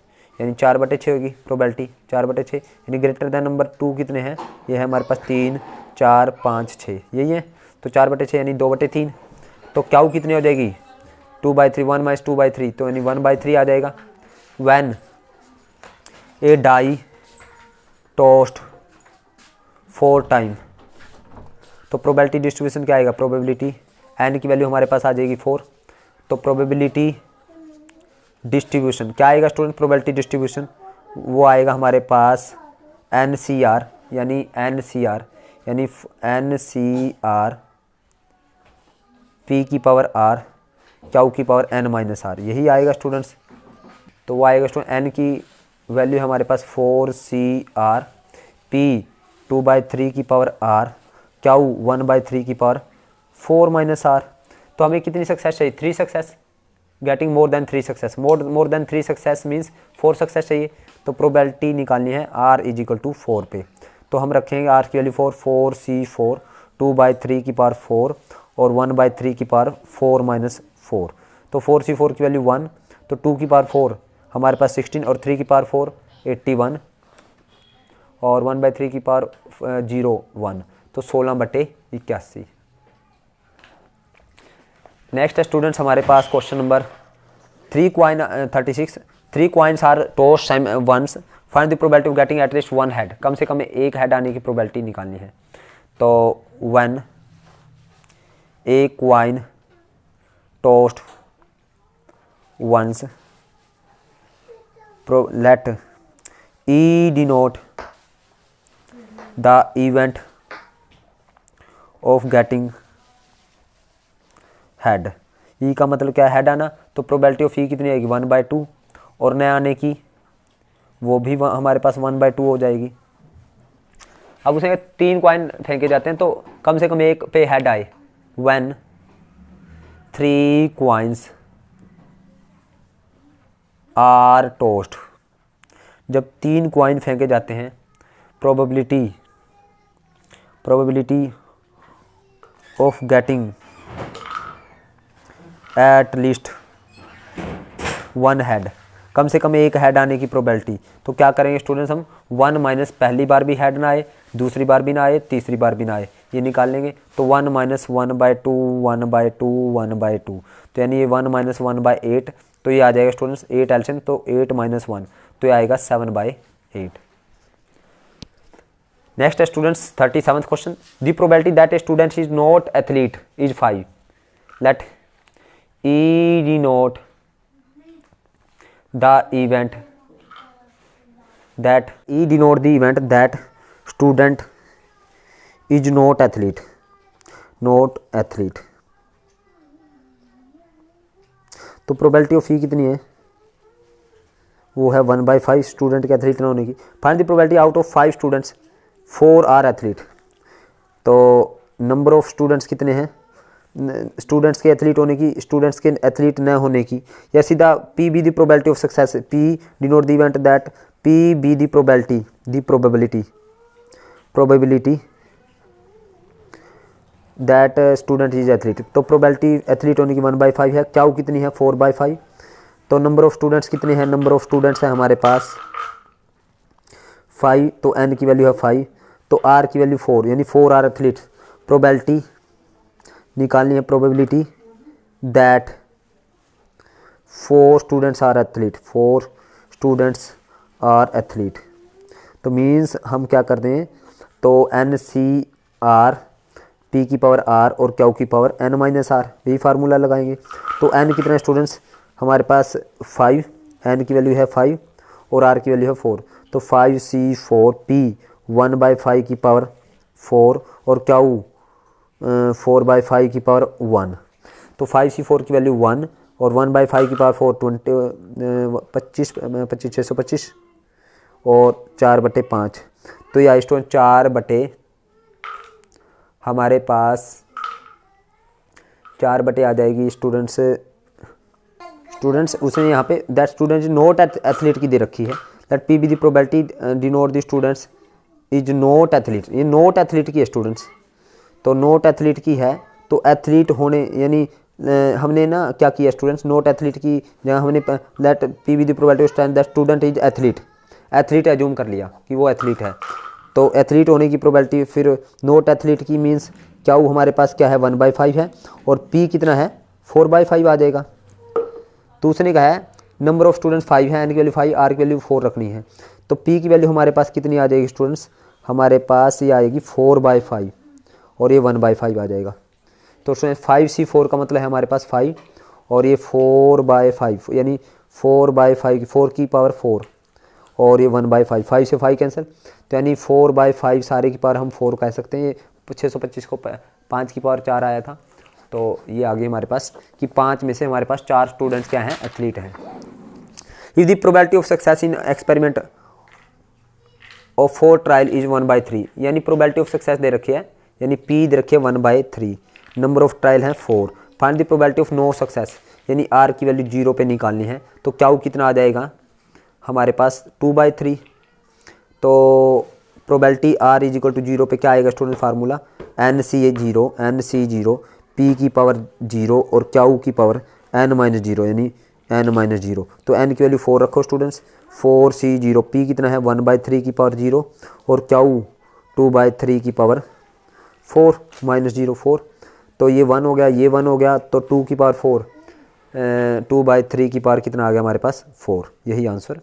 यानी 4/6 होगी प्रोबेबिलिटी, 4/6 यानी ग्रेटर देन नंबर 2 कितने हैं, ये है हमारे पास 3 4 5 6 यही है। तो 4/6 यानी 2/3। तो क्याऊ कितनी हो जाएगी 2/3, 1 माइनस 2/3 तो यानी 1/3 आ जाएगा। When a die tossed 4 time, तो प्रोबेबिलिटी डिस्ट्रीब्यूशन क्या आएगा, प्रोबेबिलिटी एन की वैल्यू हमारे पास आ जाएगी 4। तो प्रोबेबिलिटी डिस्ट्रीब्यूशन क्या आएगा स्टूडेंट, प्रोबेबिलिटी डिस्ट्रीब्यूशन वो आएगा हमारे पास NCR यानी NCR P की पावर R क्यू की पावर N-R यही आएगा स्टूडेंट्स। तो वो आएगा स्टूडेंट N की वैल्यू हमारे पास 4CR, P 2/3 की पावर R, क्यू 1/3 की पावर 4-R। तो हमें कितनी सक्सेस चाहिए, 3 success, getting more than 3 success, मोर देन 3 सक्सेस मीन्स 4 सक्सेस चाहिए। तो प्रोबेबिलिटी निकालनी है R = 4 पे। तो हम रखेंगे R की वैल्यू 4C4 2/3 की पावर 4 और 1/3 की पावर 4-4। तो 4C4 की वैल्यू 1, तो 2 की पावर 4 हमारे पास 16 और 3 की पावर 4 81 और 1/3 की पावर 0-1 तो 16/81। नेक्स्ट है स्टूडेंट्स हमारे पास question number 36। 3 coins are tossed once, find the probability of getting at least 1 head. कम से कम एक हेड आने की प्रोबेबिलिटी निकालनी है। तो when a coin tossed once, let E denote the event of getting head. E का मतलब क्या है, हेड आना। तो प्रोबेबिलिटी ऑफ ई कितनी आएगी 1/2 और न आने की वो भी हमारे पास 1/2 हो जाएगी। अब उसे 3 कॉइन फेंके जाते हैं तो कम से कम एक पे हेड आए। व्हेन 3 कॉइन्स आर टोस्ट, जब 3 कॉइन फेंके जाते हैं probability of getting at least 1 head, कम से कम एक हेड आने की प्रोबेबिलिटी। तो क्या करेंगे स्टूडेंट्स, हम 1 माइनस पहली बार भी हेड ना आए, दूसरी बार भी ना आए, तीसरी बार भी ना आए, ये निकाल लेंगे। तो 1 माइनस 1/2 1/2 1/2 तो यानी ये 1 माइनस 1/8 तो ये आ जाएगा स्टूडेंट्स 8 एल्शियम, तो 8 माइनस 1 तो ये आएगा 7/8। नेक्स्ट है students 37th question, the probability that a student is not athlete is 5। Let E denote the event that student is not athlete। तो प्रोबेबिलिटी ऑफ ई कितनी है, वो है 1/5 स्टूडेंट के एथलीट ना होने की। Find the probability out of 5 students 4 are athlete. तो नंबर ऑफ स्टूडेंट्स कितने हैं, स्टूडेंट्स के एथलीट होने की, स्टूडेंट्स के एथलीट न होने की, या सीधा P B the probability of success. P denote the event that P B the probability that student is athlete. तो प्रोबेबिलिटी एथलीट होने की 1/5 है, क्यू कितनी है 4/5। तो नंबर ऑफ स्टूडेंट्स कितने हैं, नंबर ऑफ स्टूडेंट्स है हमारे पास 5, तो N की वैल्यू है 5, तो R की वैल्यू 4 यानी 4 आर एथलीट। प्रोबेबिलिटी निकालनी है, probability that 4 students are athlete. तो मीन्स हम क्या करते हैं, तो NCR P की पावर R और Q की पावर N-R यही फार्मूला लगाएंगे। तो N कितने स्टूडेंट्स हमारे पास 5, N की वैल्यू है 5 और R की वैल्यू है 4, तो 5C4 P 1/5 की पावर 4 और Q 4/5 की पावर 1। तो 5C4 की वैल्यू 1 और 1/5 की पावर 4 25 625 और 4/5 तो ये आई स्टूडेंट 4 हमारे पास 4 आ जाएगी स्टूडेंट्स। उसने यहाँ पे that student is not athlete की दे रखी है। That P B the probability denote the students is not athlete, ये नॉट एथलीट की है स्टूडेंट्स। तो नॉट एथलीट की है, तो एथलीट होने यानी हमने ना क्या किया स्टूडेंट्स, नोट एथलीट की जहाँ हमने let P be the probability of stand that student is athlete, athlete assume कर लिया कि वो एथलीट है, तो एथलीट होने की प्रोबेबिलिटी, फिर नोट एथलीट की मीन्स क्या वो हमारे पास क्या है 1/5 है, और पी कितना है 4/5 आ जाएगा। तो उसने कहा है नंबर ऑफ स्टूडेंट्स 5 है, एन की वैल्यू 5, आर की वैल्यू 4 रखनी है, तो पी की वैल्यू हमारे पास कितनी आ जाएगी स्टूडेंट्स, हमारे पास ये आएगी 4/5 और ये 1/5 आ जाएगा। तो स्टूडेंट्स 5C4 का मतलब है हमारे पास 5 और ये 4/5 यानी 4/5 4 की पावर 4 और ये 1/5, 5 से 5 कैंसिल, तो यानी 4/5 सारे की पावर हम 4 कह सकते हैं। ये 625 को 5 की पावर 4 आया था, तो ये आगे हमारे पास कि 5 में से हमारे पास 4 स्टूडेंट्स क्या हैं, एथलीट हैं। If the probability of success in experiment of 4 trial is 1/3, यानी प्रोबेबिलिटी ऑफ सक्सेस दे रखी है, यानी पी दे रखी है 1/3, नंबर ऑफ ट्रायल है 4, find the probability of no success, यानी आर की वैल्यू 0 पे निकालनी है, तो क्या कितना आ जाएगा हमारे पास 2/3। तो probability R is equal to 0 पे क्या आएगा स्टूडेंट फार्मूला, NC0 पी की पावर 0 और क्यू की पावर n-0 यानी n-0, तो n की वैल्यू 4 रखो स्टूडेंट्स, 4C0 पी कितना है 1/3 की पावर 0 और क्यू 2/3 की पावर 4 -0 4, तो ये 1 हो गया, ये 1 हो गया, तो 2 की पावर 4 2/3 की पावर कितना आ गया हमारे पास 4, यही आंसर।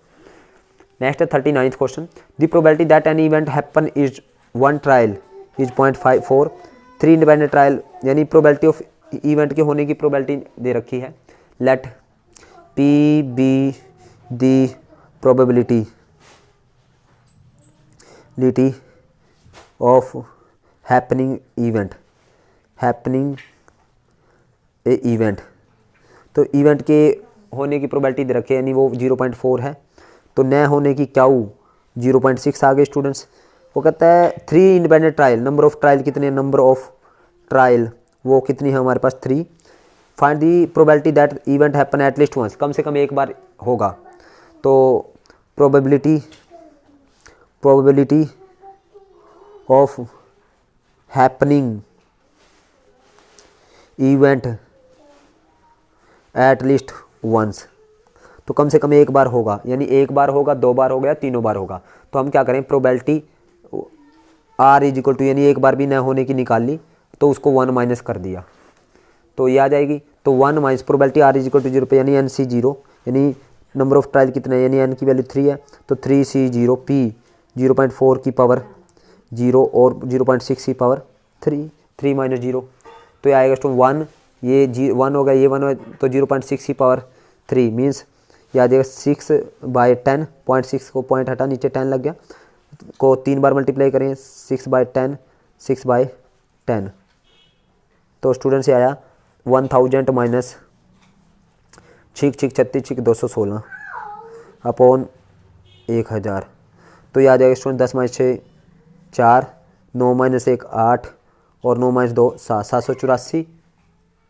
नेक्स्ट है 39th question, the probability that an event happen is 1 trial is 0.54, 3 independent trial, यानी प्रोबेबिलिटी ऑफ इवेंट के होने की प्रोबेबिलिटी दे रखी है, let P be the probability of happening a event, तो इवेंट के होने की प्रोबेबिलिटी दे रखी है, यानी वो 0.4 है, तो न होने की क्या 0.6 आ गए स्टूडेंट्स। वो कहता है 3 independent trial, number of trial कितने, नंबर ऑफ ट्रायल वो कितनी है हमारे पास 3, find the probability that event happen at least once, कम से कम एक बार होगा, तो probability of happening event at least once, तो कम से कम एक बार होगा, यानी एक बार होगा, 2 बार हो गया, 3 बार होगा, तो हम क्या करें probability R is equal to, यानी एक बार भी न होने की निकाल ली, तो उसको 1 माइनस कर दिया, तो ये आ जाएगी, तो 1 minus probability R is equal to 0 पे, यानी NC0 यानी नंबर ऑफ ट्रायल कितना है, यानी n की वैल्यू 3 है, तो 3C0 पी 0.4 की पावर 0 और 0.6 की पावर 3 -0, तो ये आएगा स्टूडेंट 1, ये 1 हो गया, ये 1 हो गया, तो 0.6 की पावर 3 मीन्स ये आ जाएगा 6/10, 0.6 को पॉइंट हटा, नीचे 10 लग गया, को 3 बार मल्टीप्लाई करें 6/10 6/10, तो स्टूडेंट से आया 1000 माइनस 6 216 अपॉन 1000, तो ये आ जाएगा स्टूडेंट 10 - 6 4, 9 - 1 8 और 9 - 2 7, 784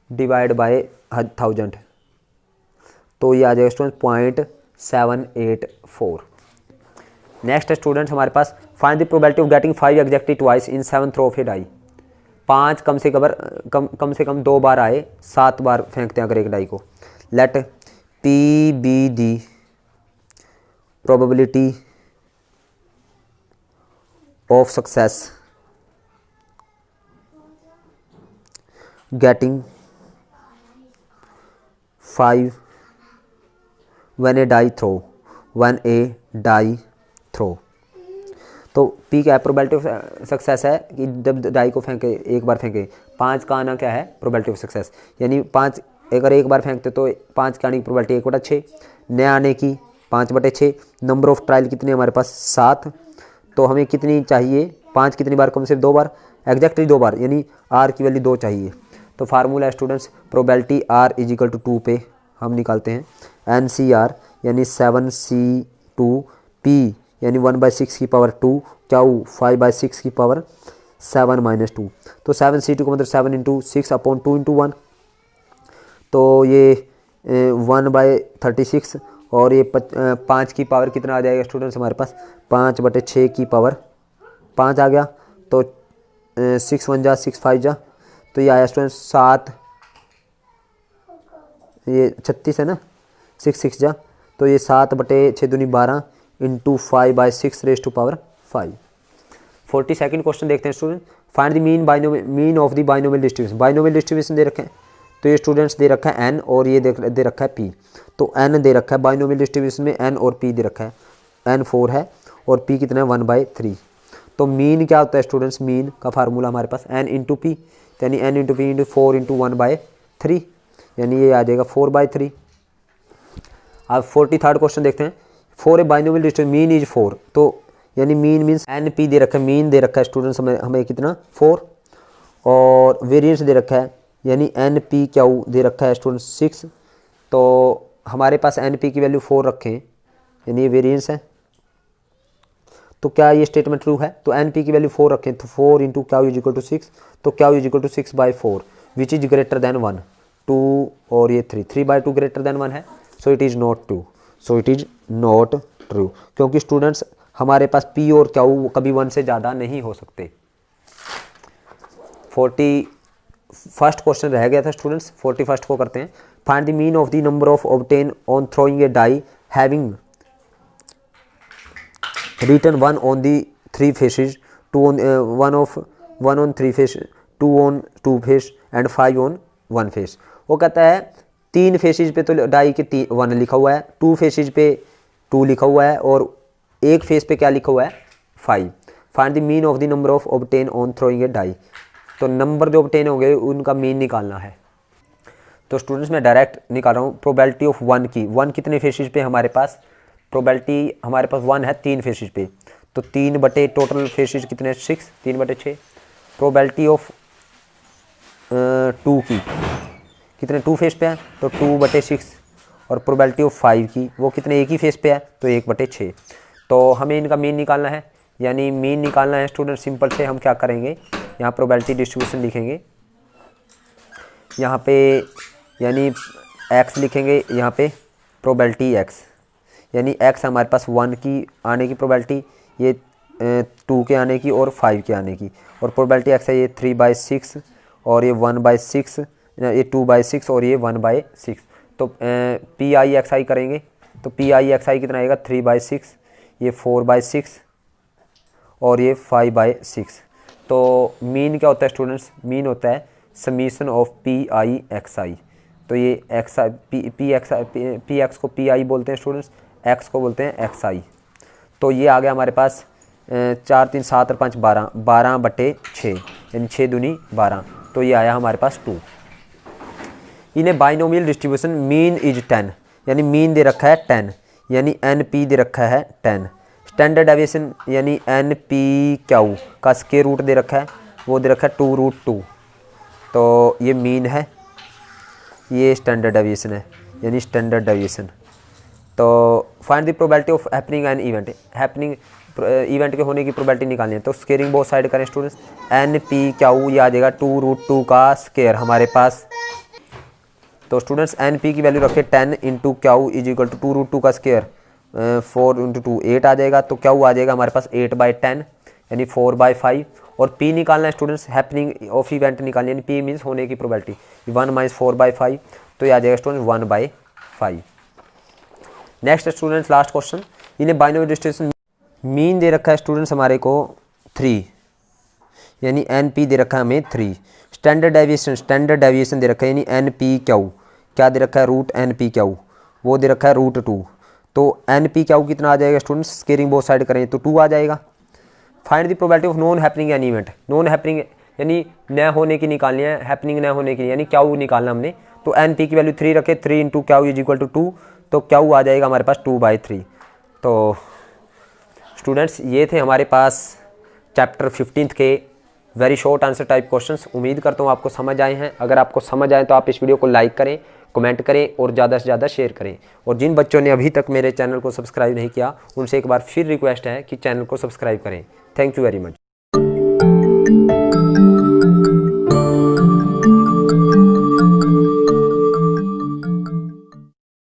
डिवाइड बाय 1000, तो ये आ जाएगा स्टूडेंट 0.784। नेक्स्ट स्टूडेंट हमारे पास find the probability of getting 5 exactly twice in 7th throw of a die, 5 कम से कम 2 बार आए, 7 बार फेंकते हैं अगर एक डाई को, let P be the probability of success getting 5 when a die throw, तो पी क्या है प्रोबेबिलिटी ऑफ सक्सेस है कि जब डाई को फेंके, एक बार फेंके, 5 का आना क्या है प्रोबेबिलिटी ऑफ सक्सेस, यानी 5 अगर एक बार फेंकते तो 5 के आने की प्रोबेबिलिटी 1/6, न आने की 5/6, नंबर ऑफ ट्रायल कितने हमारे पास 7, तो हमें कितनी चाहिए 5 कितनी बार, कम से 2 बार, एग्जैक्टली 2 बार, यानी आर की वैल्यू 2 चाहिए, तो फार्मूला है students probability R is equal to 2 पे हम निकालते हैं NCR यानी 7C2 P यानी 1/6 की पावर 2, क्यू 5/6 की पावर 7 - 2, तो 7C2 का मतलब 7 × 6 अपॉन 2 × 1, तो ये 1/36 और ये 5 की पावर कितना आ जाएगा स्टूडेंट्स हमारे पास 5/6 की पावर 5 आ गया, तो 6 × 1 = 6 × 5 = तो ये आया स्टूडेंट्स 7 ये 36 है ना, 6 6 जा, तो ये 7/6 दूनी 12 इंटू 5/6⁻5। 42nd क्वेश्चन देखते हैं student. Find the mean of the binomial distribution. Binomial distribution दे रखे हैं, तो ये स्टूडेंट्स दे रखा है n और ये दे रखा है p। तो n दे रखा है बाइनोमियल डिस्ट्रीब्यूशन में, n और p दे रखा है, n 4 है और p कितना है 1/3। तो मीन क्या होता है स्टूडेंट्स, मीन का फार्मूला हमारे पास n इंटू पी, यानी n into P into 4 into 1/3, यानी ये आ जाएगा 4/3। अब 43rd क्वेश्चन देखते हैं। For a binomial distribution mean is 4, तो यानी मीन मीन्स एन पी दे रखा है, मीन दे रखा है स्टूडेंट्स हमें कितना 4, और वेरिएंस दे रखा है यानी एन पी क्या दे रखा है स्टूडेंट्स 6। तो हमारे पास एन पी की वैल्यू 4 रखें, यानी ये वेरिएंस है। तो क्या ये स्टेटमेंट ट्रू है? तो एन पी की वैल्यू 4 रखें, तो 4 इंटू क्या इज इक्वल टू 6, तो क्या is equal to 6/4 which is greater than 1, 2 और ये 3, 3/2 ग्रेटर देन 1 है, so it is not true, so it is not true, क्योंकि स्टूडेंट्स हमारे पास p और q कभी 1 से ज़्यादा नहीं हो सकते। 41st क्वेश्चन रह गया था स्टूडेंट्स, 41st को करते हैं। Find the mean of the number of obtain on throwing a die having written 1 on the 3 faces, 2 on 1 on 3 face, 2 on 2 face and 5 on 1 face. वो कहता है 3 फेसेस पे तो डाई के 1 लिखा हुआ है, 2 फेसेस पे 2 लिखा हुआ है और एक फेस पे क्या लिखा हुआ है 5। Find the mean of the number of obtain on throwing a die. तो नंबर जो ऑब्टेन होंगे उनका मीन निकालना है। तो स्टूडेंट्स मैं डायरेक्ट निकाल रहा हूँ प्रोबेबिलिटी ऑफ 1 की। 1 कितने फेसेस पे हमारे पास, प्रोबेबिलिटी हमारे पास 1 है 3 फेसेस पे, तो 3 बटे टोटल फेसेस कितने 6, 3/6। प्रोबेबिलिटी ऑफ 2 की कितने 2 फेस पे है, तो 2/6। और प्रोबेबिलिटी ऑफ 5 की वो कितने एक ही फेस पे है, तो 1/6। तो हमें इनका मीन निकालना है, यानी मीन निकालना है स्टूडेंट। सिंपल से हम क्या करेंगे, यहाँ प्रोबेबिलिटी डिस्ट्रीब्यूशन लिखेंगे, यहाँ पे यानी x लिखेंगे, यहाँ पे प्रोबेबिलिटी x, यानी x हमारे पास 1 की आने की प्रोबेबिलिटी, ये 2 के आने की और 5 के आने की, और प्रोबेबिलिटी x है ये 3/6 और ये 1/6, ये 2/6 और ये 1/6। तो PIXI करेंगे, तो PIXI कितना आएगा 3/6, ये 4/6 और ये 5/6। तो मीन क्या होता है स्टूडेंट्स, मीन होता है समीशन ऑफ PIXI। तो ये PX को PI बोलते हैं स्टूडेंट्स, X को बोलते हैं XI। तो ये आ गया हमारे पास 4 3 7 और 5 12, 12/6 यानी 6 दूनी 12। तो ये आया हमारे पास 2। इन्हें बाइनोमियल डिस्ट्रीब्यूशन मीन इज 10, यानी मीन दे रखा है 10, यानी NP दे रखा है 10। स्टैंडर्ड डेविएशन यानी NPQ का स्क्वायर रूट दे रखा है, वो दे रखा है 2√2। तो ये मीन है, ये स्टैंडर्ड डेविएशन है, यानी स्टैंडर्ड डेविएशन। तो find the probability of happening an event. Happening event के होने की प्रोबेबिलिटी निकालनी है, तो स्केयरिंग बोथ साइड करें स्टूडेंट्स। NPQ ये आ जाएगा 2√2 का स्केयर हमारे पास। तो स्टूडेंट्स NP की वैल्यू रखें 10 into Q is equal to 2√2 का स्केयर, 4 इंटू 2 8 आ जाएगा। तो Q आ जाएगा हमारे पास 8/10 यानी 4/5। और P निकालना है स्टूडेंट्स, हैपनिंग ऑफ इवेंट निकालनी है, P मीन्स होने की प्रोबेबिलिटी, 1 - 4/5, तो ये आ जाएगा student 1/5। Next students last question. इन्हें बाइनोमियल डिस्ट्रीब्यूशन मीन दे रखा है स्टूडेंट्स हमारे को 3, यानी NP दे रखा है हमें 3। स्टैंडर्ड डेविएशन दे रखा है, यानी NPQ क्या दे रखा है √NPQ, वो दे रखा है √2। तो NPQ कितना आ जाएगा स्टूडेंट्स, स्केयरिंग बोथ साइड करें तो 2 आ जाएगा। Find the probability of non happening an event. Non happening यानी न होने की निकालनी है, हैपनिंग न होने की यानी Q निकालना हमने। तो NP की वैल्यू 3 रखे, 3 into Q is equal to 2, तो Q आ जाएगा हमारे पास 2/3। तो स्टूडेंट्स ये थे हमारे पास चैप्टर 15 के very short answer type questions. उम्मीद करता हूँ आपको समझ आए हैं। अगर आपको समझ आए तो आप इस वीडियो को लाइक करें, कमेंट करें और ज़्यादा से ज़्यादा शेयर करें। और जिन बच्चों ने अभी तक मेरे चैनल को सब्सक्राइब नहीं किया, उनसे एक बार फिर रिक्वेस्ट है कि चैनल को सब्सक्राइब करें। Thank you very much.